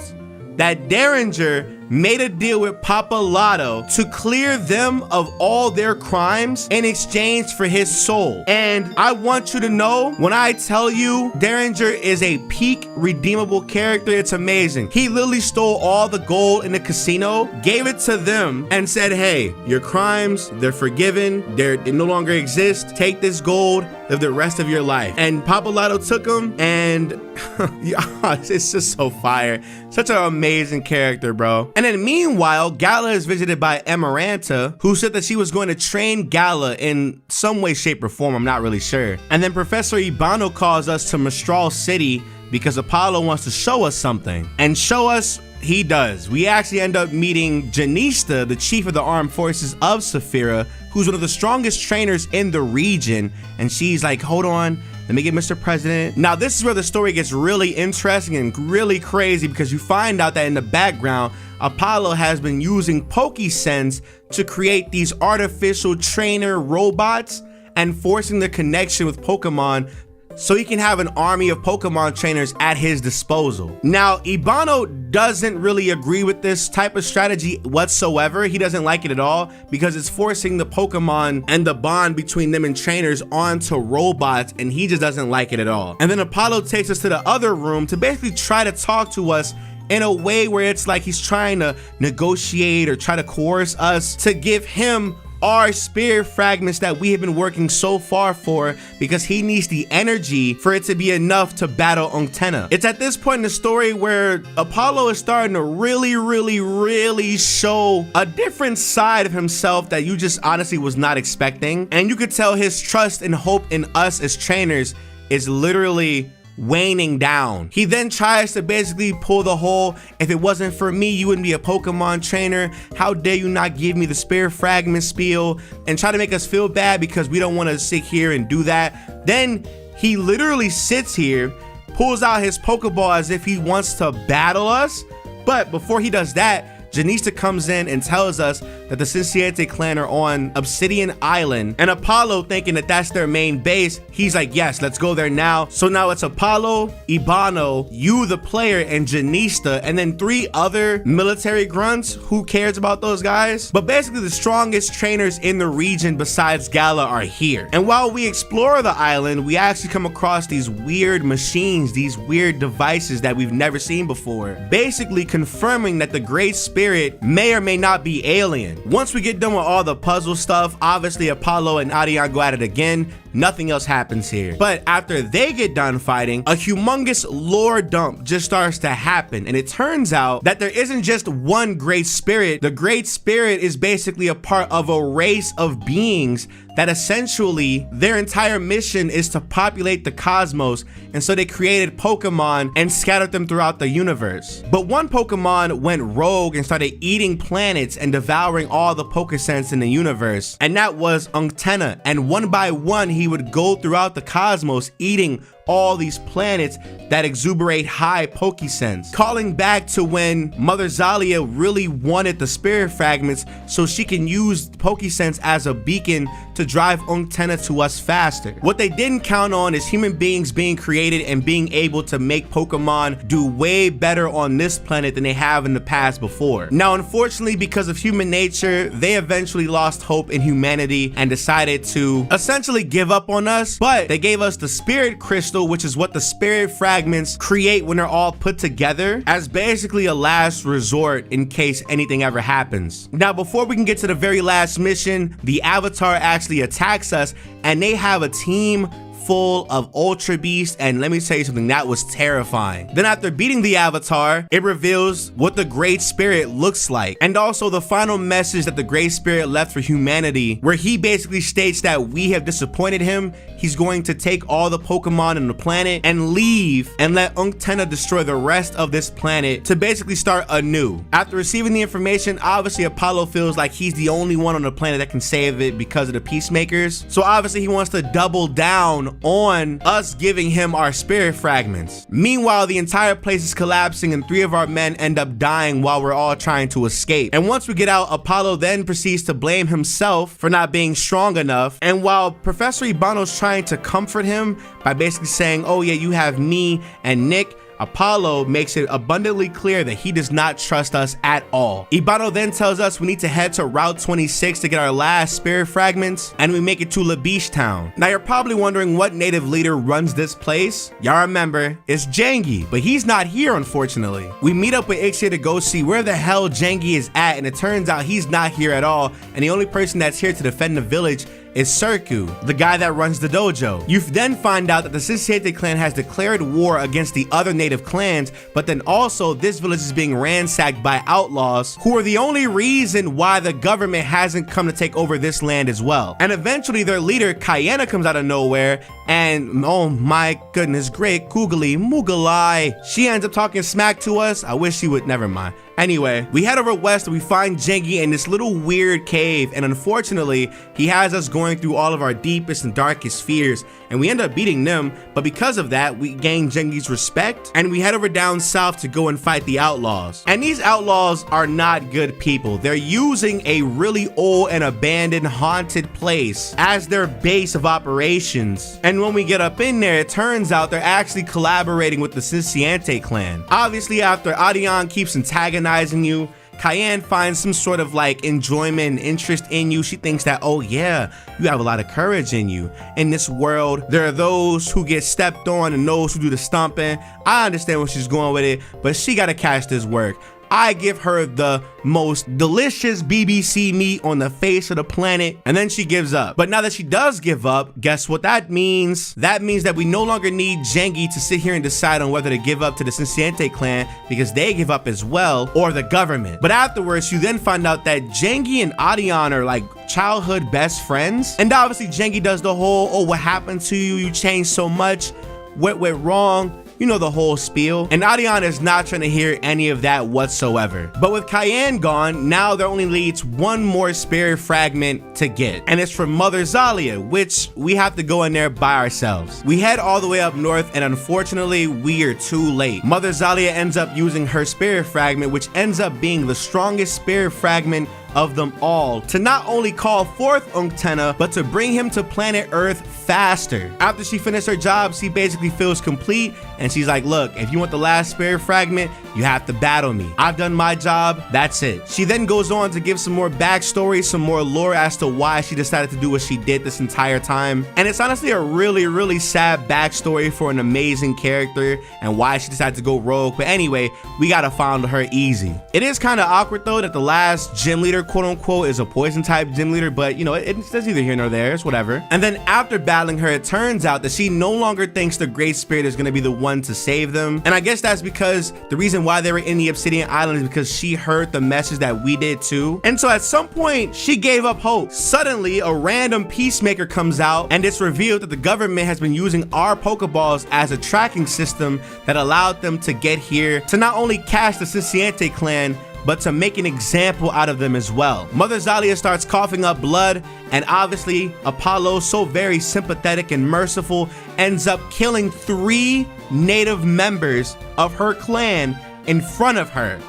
that Derringer made a deal with Papa Lotto to clear them of all their crimes in exchange for his soul. And I want you to know, when I tell you Derringer is a peak redeemable character, it's amazing. He literally stole all the gold in the casino, gave it to them, and said, hey, your crimes, they're forgiven, they no longer exist. Take this gold, live the rest of your life. And Papa Lotto took him, and it's just so fire. Such an amazing character, bro. And then meanwhile, Gala is visited by Amaranta, who said that she was going to train Gala in some way, shape, or form. I'm not really sure. And then Professor Ibano calls us to Mistral City because Apollo wants to show us something. And show us, he does. We actually end up meeting Janista, the chief of the armed forces of Saphira, who's one of the strongest trainers in the region. And she's like, hold on, let me get Mr. President. Now, this is where the story gets really interesting and really crazy because you find out that in the background, Apollo has been using PokeSense to create these artificial trainer robots and forcing the connection with Pokemon so he can have an army of Pokemon trainers at his disposal. Now, Ibano doesn't really agree with this type of strategy whatsoever. He doesn't like it at all because it's forcing the Pokemon and the bond between them and trainers onto robots, and he just doesn't like it at all. And then Apollo takes us to the other room to basically try to talk to us in a way where it's like he's trying to negotiate or try to coerce us to give him our spirit fragments that we have been working so far for, because he needs the energy for it to be enough to battle Unctenna. It's at this point in the story where Apollo is starting to really show a different side of himself that you just honestly was not expecting. And you could tell his trust and hope in us as trainers is literally waning down. He then tries to basically pull the whole, if it wasn't for me, you wouldn't be a Pokemon trainer. How dare you not give me the spirit fragment spiel, and try to make us feel bad because we don't want to sit here and do that. Then he literally sits here, pulls out his Pokeball as if he wants to battle us. But before he does that, Janista comes in and tells us that the Cincinnati clan are on Obsidian Island, and Apollo, thinking that that's their main base, he's like, yes, let's go there now. So now it's Apollo, Ibano, you the player, and Janista, and then 3 other military grunts. Who cares about those guys? But basically the strongest trainers in the region besides Gala are here. And while we explore the island, we actually come across these weird machines, these weird devices that we've never seen before, basically confirming that the Great Spirit may or may not be alien. Once we get done with all the puzzle stuff, obviously Apollo and Adion go at it again. Nothing else happens here. But after they get done fighting, a humongous lore dump just starts to happen. And it turns out that there isn't just one Great Spirit. The Great Spirit is basically a part of a race of beings that essentially their entire mission is to populate the cosmos. And so they created Pokemon and scattered them throughout the universe. But one Pokemon went rogue and started eating planets and devouring all the Pokesense in the universe. And that was Unctenna. And one by one, he would go throughout the cosmos eating all these planets that exuberate high Pokesense, calling back to when Mother Zalia really wanted the spirit fragments so she can use Pokesense as a beacon to drive Unctenna to us faster. What they didn't count on is human beings being created and being able to make Pokemon do way better on this planet than they have in the past before. Now, unfortunately, because of human nature, they eventually lost hope in humanity and decided to essentially give up on us, but they gave us the Spirit Crystal, which is what the spirit fragments create when they're all put together as basically a last resort in case anything ever happens. Now, before we can get to the very last mission, the Avatar actually attacks us, and they have a team full of Ultra Beasts, and let me tell you something, that was terrifying. Then after beating the Avatar, it reveals what the Great Spirit looks like, and also the final message that the Great Spirit left for humanity, where he basically states that we have disappointed him. He's going to take all the Pokemon on the planet and leave and let Unctenna destroy the rest of this planet to basically start anew. After receiving the information, obviously Apollo feels like he's the only one on the planet that can save it because of the Peacemakers. So obviously he wants to double down on us giving him our spirit fragments. Meanwhile, the entire place is collapsing and 3 of our men end up dying while we're all trying to escape. And once we get out, Apollo then proceeds to blame himself for not being strong enough. And while Professor Ibano's trying to comfort him by basically saying, oh yeah, you have me and Nick, Apollo makes it abundantly clear that he does not trust us at all. Ibano then tells us we need to head to Route 26 to get our last spirit fragments, and we make it to La Biche Town. Now you're probably wondering what native leader runs this place. Y'all remember, it's Jangi, but he's not here unfortunately. We meet up with Ixia to go see where the hell Jangi is at, and it turns out he's not here at all, and the only person that's here to defend the village is Serku, the guy that runs the dojo. You then find out that the Sisiete clan has declared war against the other native clans, but then also this village is being ransacked by outlaws who are the only reason why the government hasn't come to take over this land as well. And eventually their leader, Kayana, comes out of nowhere and oh my goodness, great googly moogalai. She ends up talking smack to us. I wish she would, never mind. Anyway, we head over west and we find Jangi in this little weird cave, and unfortunately, he has us going through all of our deepest and darkest fears, and we end up beating them, but because of that, we gain Jangi's respect, and we head over down south to go and fight the outlaws. And these outlaws are not good people. They're using a really old and abandoned haunted place as their base of operations, and when we get up in there, it turns out they're actually collaborating with the Sisiente clan. Obviously, after Adion keeps antagonizing you, Cayenne finds some sort of like enjoyment and interest in you. She thinks that, oh yeah, you have a lot of courage in you. In this world, there are those who get stepped on and those who do the stomping. I understand where she's going with it, but she gotta catch this work. I give her the most delicious BBC meat on the face of the planet, and then she gives up. But now that she does give up, guess what that means? That means that we no longer need Jangi to sit here and decide on whether to give up to the Sisiente clan, because they give up as well, or the government. But afterwards, you then find out that Jangi and Adion are like childhood best friends. And obviously Jangi does the whole, oh, what happened to you? You changed so much. What went wrong? You know the whole spiel. And Adion is not trying to hear any of that whatsoever. But with Cayenne gone, now there only leaves one more spirit fragment to get. And it's from Mother Zalia, which we have to go in there by ourselves. We head all the way up north, and unfortunately, we are too late. Mother Zalia ends up using her spirit fragment, which ends up being the strongest spirit fragment of them all, to not only call forth Unctenna, but to bring him to planet Earth faster. After she finished her job, she basically feels complete, and she's like, look, if you want the last spirit fragment, you have to battle me. I've done my job, that's it. She then goes on to give some more backstory, some more lore as to why she decided to do what she did this entire time. And it's honestly a really, really sad backstory for an amazing character and why she decided to go rogue. But anyway, we gotta find her easy. It is kind of awkward though that the last gym leader, quote unquote, is a poison type gym leader, but you know, it's neither here nor there, it's whatever. And then after battling her, it turns out that she no longer thinks the Great Spirit is gonna be the one to save them. And I guess that's because the reason why they were in the Obsidian Island is because she heard the message that we did too. And so at some point, she gave up hope. Suddenly, a random peacemaker comes out, and it's revealed that the government has been using our Pokeballs as a tracking system that allowed them to get here to not only catch the Sisiente clan, but to make an example out of them as well. Mother Xaylia starts coughing up blood, and obviously Opalo, so very sympathetic and merciful, ends up killing 3 native members of her clan in front of her.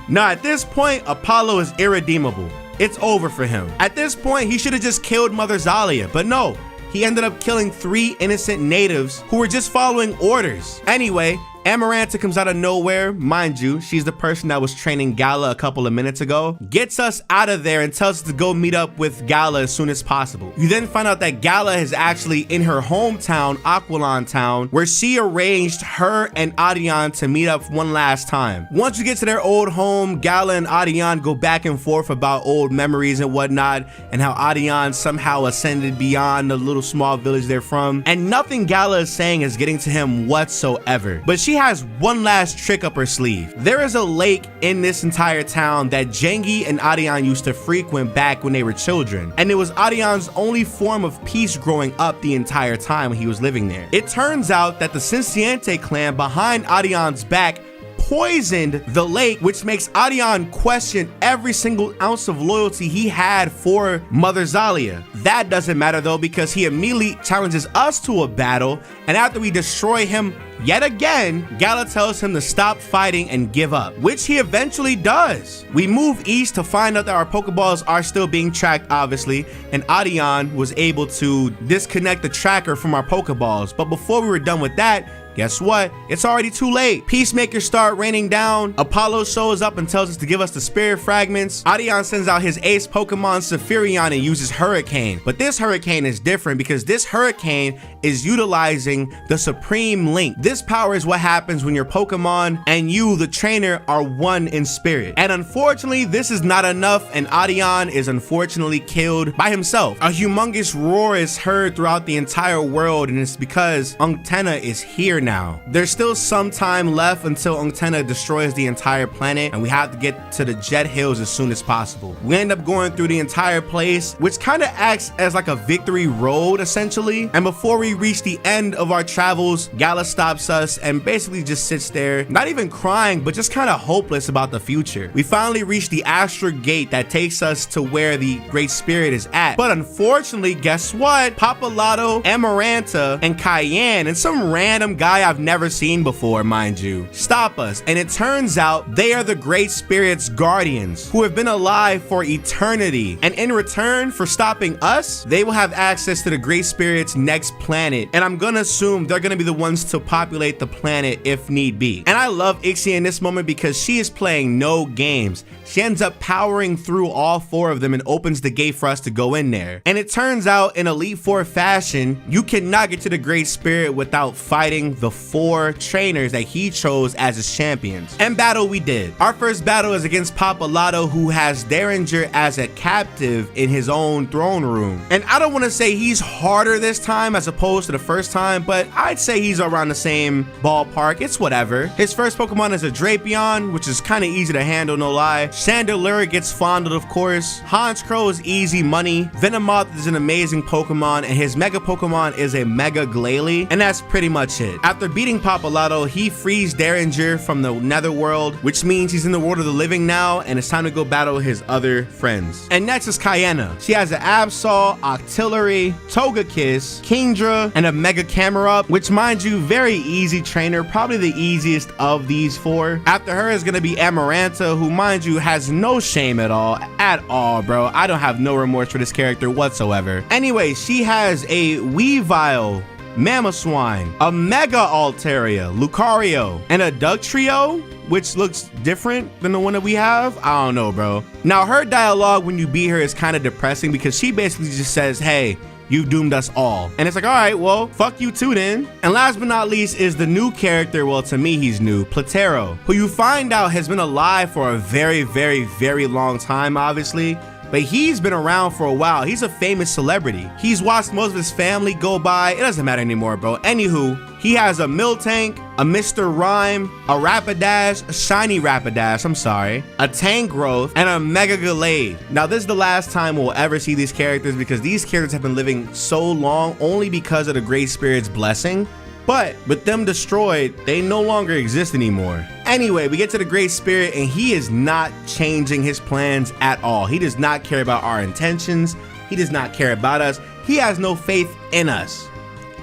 Now at this point, Opalo is irredeemable. It's over for him. At this point, he should have just killed Mother Xaylia, but no. He ended up killing 3 innocent natives who were just following orders. Anyway, Amaranta comes out of nowhere. Mind you, she's the person that was training Gala a couple of minutes ago. Gets us out of there and tells us to go meet up with Gala as soon as possible. You then find out that Gala is actually in her hometown, Aquilon Town, where she arranged her and Adian to meet up one last time. Once you get to their old home, Gala and Adian go back and forth about old memories and whatnot, and how Adian somehow ascended beyond the little small village they're from. And nothing Gala is saying is getting to him whatsoever. But she has one last trick up her sleeve. There is a lake in this entire town that Jengi and Adian used to frequent back when they were children, and it was Adian's only form of peace growing up the entire time when he was living there. It turns out that the Cinciente clan behind Adian's back poisoned the lake, which makes Adian question every single ounce of loyalty he had for Mother Xaylia. That doesn't matter though, because he immediately challenges us to a battle, and after we destroy him yet again, Gala tells him to stop fighting and give up, which he eventually does. We move east to find out that our Pokeballs are still being tracked, obviously, and Adian was able to disconnect the tracker from our Pokeballs. But before we were done with that, guess what? It's already too late. Peacemakers start raining down. Opalo shows up and tells us to give us the spirit fragments. Adian sends out his ace Pokemon Saphirion and uses Hurricane. But this Hurricane is different because this Hurricane is utilizing the Supreme Link. This power is what happens when your Pokemon and you, the trainer, are one in spirit. And unfortunately, this is not enough, and Adian is unfortunately killed by himself. A humongous roar is heard throughout the entire world, and it's because Unctenna is here now. There's still some time left until Unctenna destroys the entire planet, and we have to get to the Jet Hills as soon as possible. We end up going through the entire place, which kind of acts as like a victory road essentially. And before we reach the end of our travels, Gala stops us and basically just sits there, not even crying, but just kind of hopeless about the future. We finally reach the Astral Gate that takes us to where the Great Spirit is at. But unfortunately, guess what? Papalato, Amaranta, and Cayenne, and some random guy I've never seen before, mind you, stop us. And it turns out they are the Great Spirit's guardians who have been alive for eternity. And in return for stopping us, they will have access to the Great Spirit's next planet. And I'm gonna assume they're gonna be the ones to populate the planet if need be. And I love Ixie in this moment because she is playing no games. She ends up powering through all 4 of them and opens the gate for us to go in there. And it turns out in Elite Four fashion, you cannot get to the Great Spirit without fighting the 4 trainers that he chose as his champions. And battle we did. Our first battle is against Papalato, who has Derringer as a captive in his own throne room. And I don't want to say he's harder this time as opposed to the first time, but I'd say he's around the same ballpark. It's whatever. His first Pokemon is a Drapion, which is kind of easy to handle, no lie. Chandelure gets fondled, of course. Honchkrow is easy money. Venomoth is an amazing Pokemon, and his Mega Pokemon is a Mega Glalie, and that's pretty much it. After beating Papalato, he frees Derringer from the Netherworld, which means he's in the world of the living now, and it's time to go battle his other friends. And next is Cayenne. She has an Absol, Octillery, Togekiss, Kingdra, and a Mega Camerupt, which, mind you, very easy trainer, probably the easiest of these 4. After her is gonna be Amaranta, who, mind you, has no shame at all, bro. I don't have no remorse for this character whatsoever. Anyway, she has a Weavile, Mamoswine, a Mega Altaria, Lucario, and a Dugtrio, which looks different than the one that we have. I don't know, bro. Now, her dialogue when you beat her is kind of depressing because she basically just says, hey, you doomed us all. And it's like, all right, well, fuck you too then. And last but not least is the new character, well, to me, he's new, Platero, who you find out has been alive for a very, very, very long time, obviously. But he's been around for a while. He's a famous celebrity. He's watched most of his family go by. It doesn't matter anymore, bro. Anywho, he has a Miltank, a Mr. Rhyme, a Rapidash, a Shiny Rapidash, I'm sorry, a Tangrowth, and a Mega Gallade. Now, this is the last time we'll ever see these characters because these characters have been living so long only because of the Great Spirit's blessing. But with them destroyed, they no longer exist anymore. Anyway, we get to the Great Spirit and he is not changing his plans at all. He does not care about our intentions. He does not care about us. He has no faith in us.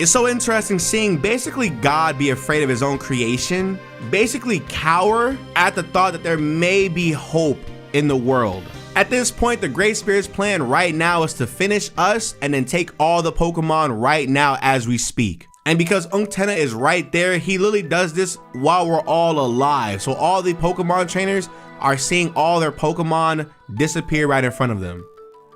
It's so interesting seeing basically God be afraid of his own creation, basically cower at the thought that there may be hope in the world. At this point, the Great Spirit's plan right now is to finish us and then take all the Pokemon right now as we speak. And because Unctenna is right there, he literally does this while we're all alive. So all the Pokemon trainers are seeing all their Pokemon disappear right in front of them.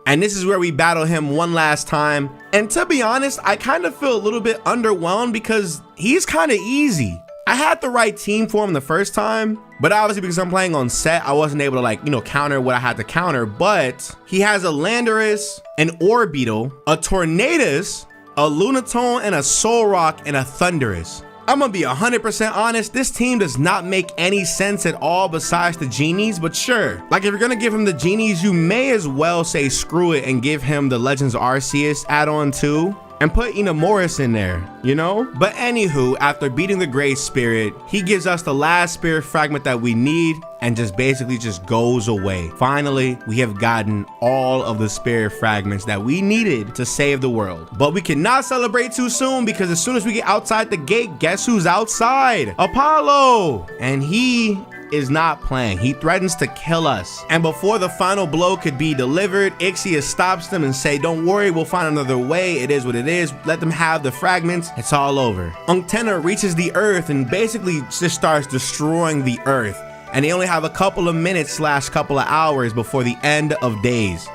And this is where we battle him one last time. And to be honest, I kind of feel a little bit underwhelmed because he's kind of easy. I had the right team for him the first time, but obviously because I'm playing on set, I wasn't able to counter what I had to counter. But he has a Landorus, an Orbeetle, a Tornadus, a Lunatone, and a Solrock, and a Thundurus. I'm gonna be 100% honest, this team does not make any sense at all besides the genies, but sure. Like if you're gonna give him the genies, you may as well say screw it and give him the Legends Arceus add-on too. And put Inamoris in there, you know? But anywho, after beating the Great Spirit, he gives us the last spirit fragment that we need and just basically just goes away. Finally, we have gotten all of the spirit fragments that we needed to save the world. But we cannot celebrate too soon because as soon as we get outside the gate, guess who's outside? Opalo! And he is not playing. He threatens to kill us. And before the final blow could be delivered, Ixia stops them and say, don't worry, we'll find another way. It is what it is. Let them have the fragments. It's all over. Unctenna reaches the earth and basically just starts destroying the earth. And they only have a couple of minutes / couple of hours before the end of days.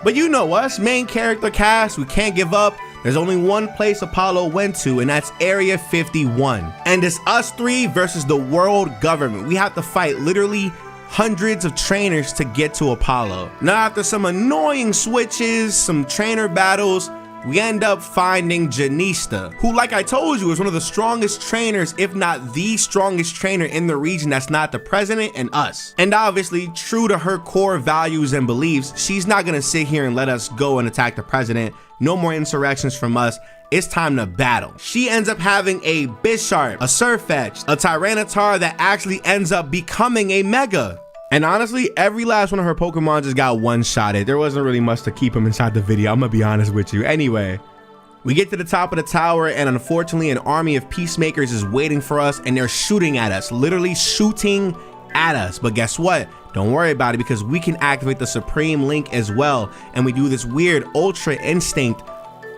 But you know us, main character cast, we can't give up. There's only one place Opalo went to, and that's Area 51. And it's us three versus the world government. We have to fight literally hundreds of trainers to get to Opalo. Now, after some annoying switches, some trainer battles, we end up finding Janista, who, like I told you, is one of the strongest trainers, if not the strongest trainer in the region that's not the president and us. And obviously, true to her core values and beliefs, she's not gonna sit here and let us go and attack the president. No more insurrections from us. It's time to battle. She ends up having a Bisharp, a Sirfetch'd, a Tyranitar that actually ends up becoming a Mega. And honestly, every last one of her Pokemon just got one-shotted. There wasn't really much to keep them inside the video. I'm gonna be honest with you. Anyway, we get to the top of the tower and unfortunately an army of peacemakers is waiting for us and they're shooting at us, literally shooting at us. But guess what? Don't worry about it because we can activate the Supreme Link as well. And we do this weird Ultra Instinct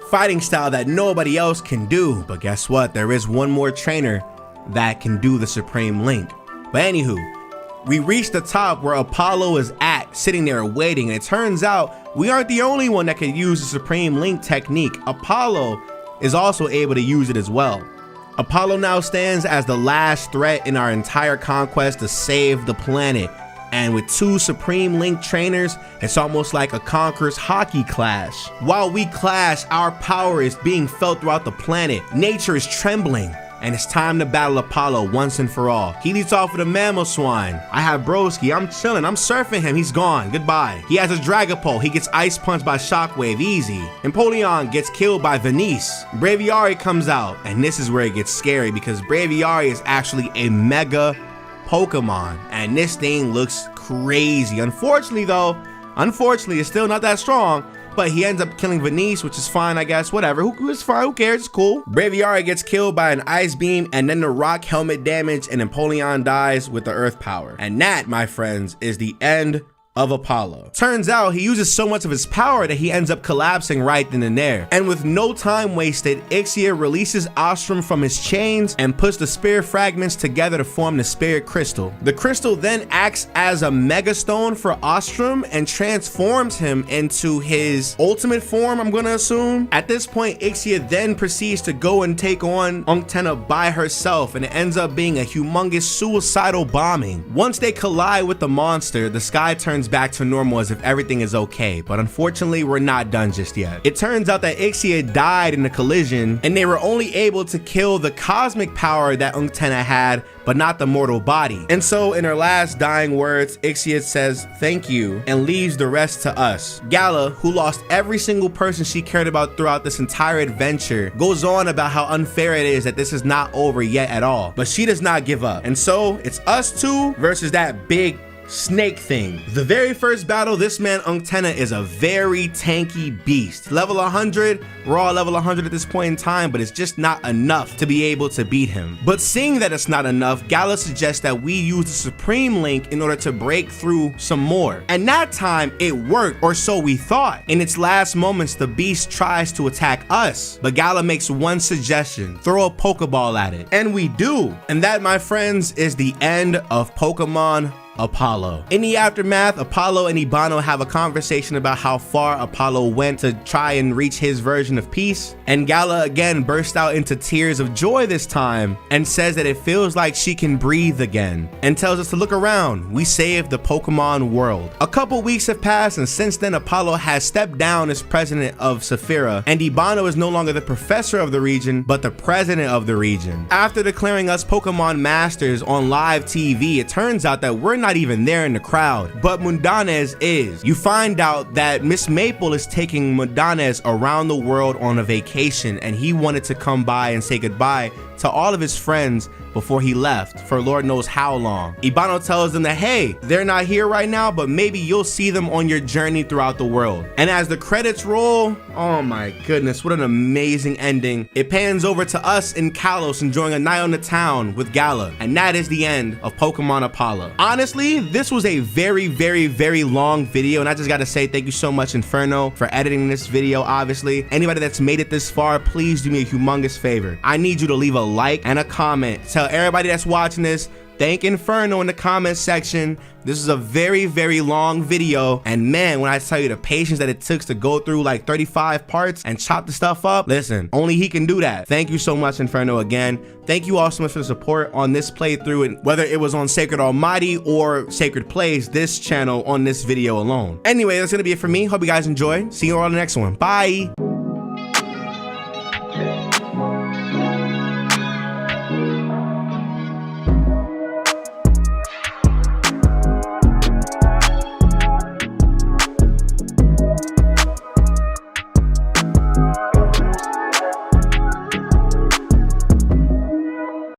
fighting style that nobody else can do. But guess what? There is one more trainer that can do the Supreme Link. But anywho, we reach the top where Opalo is at, sitting there waiting, and it turns out we aren't the only one that can use the Supreme Link technique. Opalo is also able to use it as well. Opalo now stands as the last threat in our entire conquest to save the planet. And with two Supreme Link trainers, it's almost like a Conqueror's hockey clash. While we clash, our power is being felt throughout the planet. Nature is trembling. And it's time to battle Opalo once and for all. He leads off with a Mamoswine. I have Broski, I'm chilling, I'm surfing him, he's gone, goodbye. He has a Dragapult, he gets ice punched by Shockwave, easy. Empoleon gets killed by Venice. Braviary comes out, and this is where it gets scary because Braviary is actually a Mega Pokemon. And this thing looks crazy. Unfortunately though, it's still not that strong. But he ends up killing Venice, which is fine, I guess. Whatever. It's fine. Who cares? It's cool. Braviary gets killed by an Ice Beam and then the Rock Helmet damage, and Empoleon dies with the Earth Power. And that, my friends, is the end of Opalo. Turns out he uses so much of his power that he ends up collapsing right then and there. And with no time wasted, Ixia releases Ostrom from his chains and puts the spirit fragments together to form the spirit crystal. The crystal then acts as a Mega Stone for Ostrom and transforms him into his ultimate form, I'm gonna assume. At this point, Ixia then proceeds to go and take on Unctenna by herself, and it ends up being a humongous suicidal bombing. Once they collide with the monster, the sky turns returns back to normal as if everything is okay, but unfortunately we're not done just yet. It turns out that Ixia died in a collision, and they were only able to kill the cosmic power that Unctenna had, but not the mortal body. And so in her last dying words, Ixia says thank you and leaves the rest to us. Gala, who lost every single person she cared about throughout this entire adventure, goes on about how unfair it is that this is not over yet at all, but she does not give up. And so it's us two versus that big snake thing. The very first battle, this man Unctenna is a very tanky beast. Level 100, we're all level 100 at this point in time, but it's just not enough to be able to beat him. But seeing that it's not enough, Gala suggests that we use the Supreme Link in order to break through some more. And that time it worked, or so we thought. In its last moments, the beast tries to attack us, but Gala makes one suggestion: throw a Pokeball at it. And we do. And that, my friends, is the end of Pokemon Opalo. In the aftermath, Opalo and Ibano have a conversation about how far Opalo went to try and reach his version of peace, and Gala again bursts out into tears of joy this time and says that it feels like she can breathe again, and tells us to look around. We saved the Pokemon world. A couple weeks have passed, and since then Opalo has stepped down as president of Saphira, and Ibano is no longer the professor of the region but the president of the region. After declaring us Pokemon masters on live TV, it turns out that we're not even there in the crowd, but Mundanez is. You find out that Miss Maple is taking Mundanez around the world on a vacation, and he wanted to come by and say goodbye to all of his friends before he left for Lord knows how long. Ibano tells them that, hey, they're not here right now, but maybe you'll see them on your journey throughout the world. And as the credits roll, oh my goodness, what an amazing ending. It pans over to us in Kalos enjoying a night on the town with Gala. And that is the end of Pokemon Opalo. Honestly, this was a very, very, very long video, and I just gotta say thank you so much, Inferno, for editing this video. Obviously, anybody that's made it this far, please do me a humongous favor. I need you to leave a like and a comment. Tell everybody that's watching this, thank Inferno in the comment section. This is a very, very long video, and man, when I tell you the patience that it took to go through like 35 parts and chop the stuff up, listen, only he can do that. Thank you so much, Inferno, again. Thank you all so much for the support on this playthrough, and whether it was on Sacredalmighty or Sacred Plays, this channel on this video alone. Anyway, that's gonna be it for me. Hope you guys enjoyed. See you all on the next one. Bye.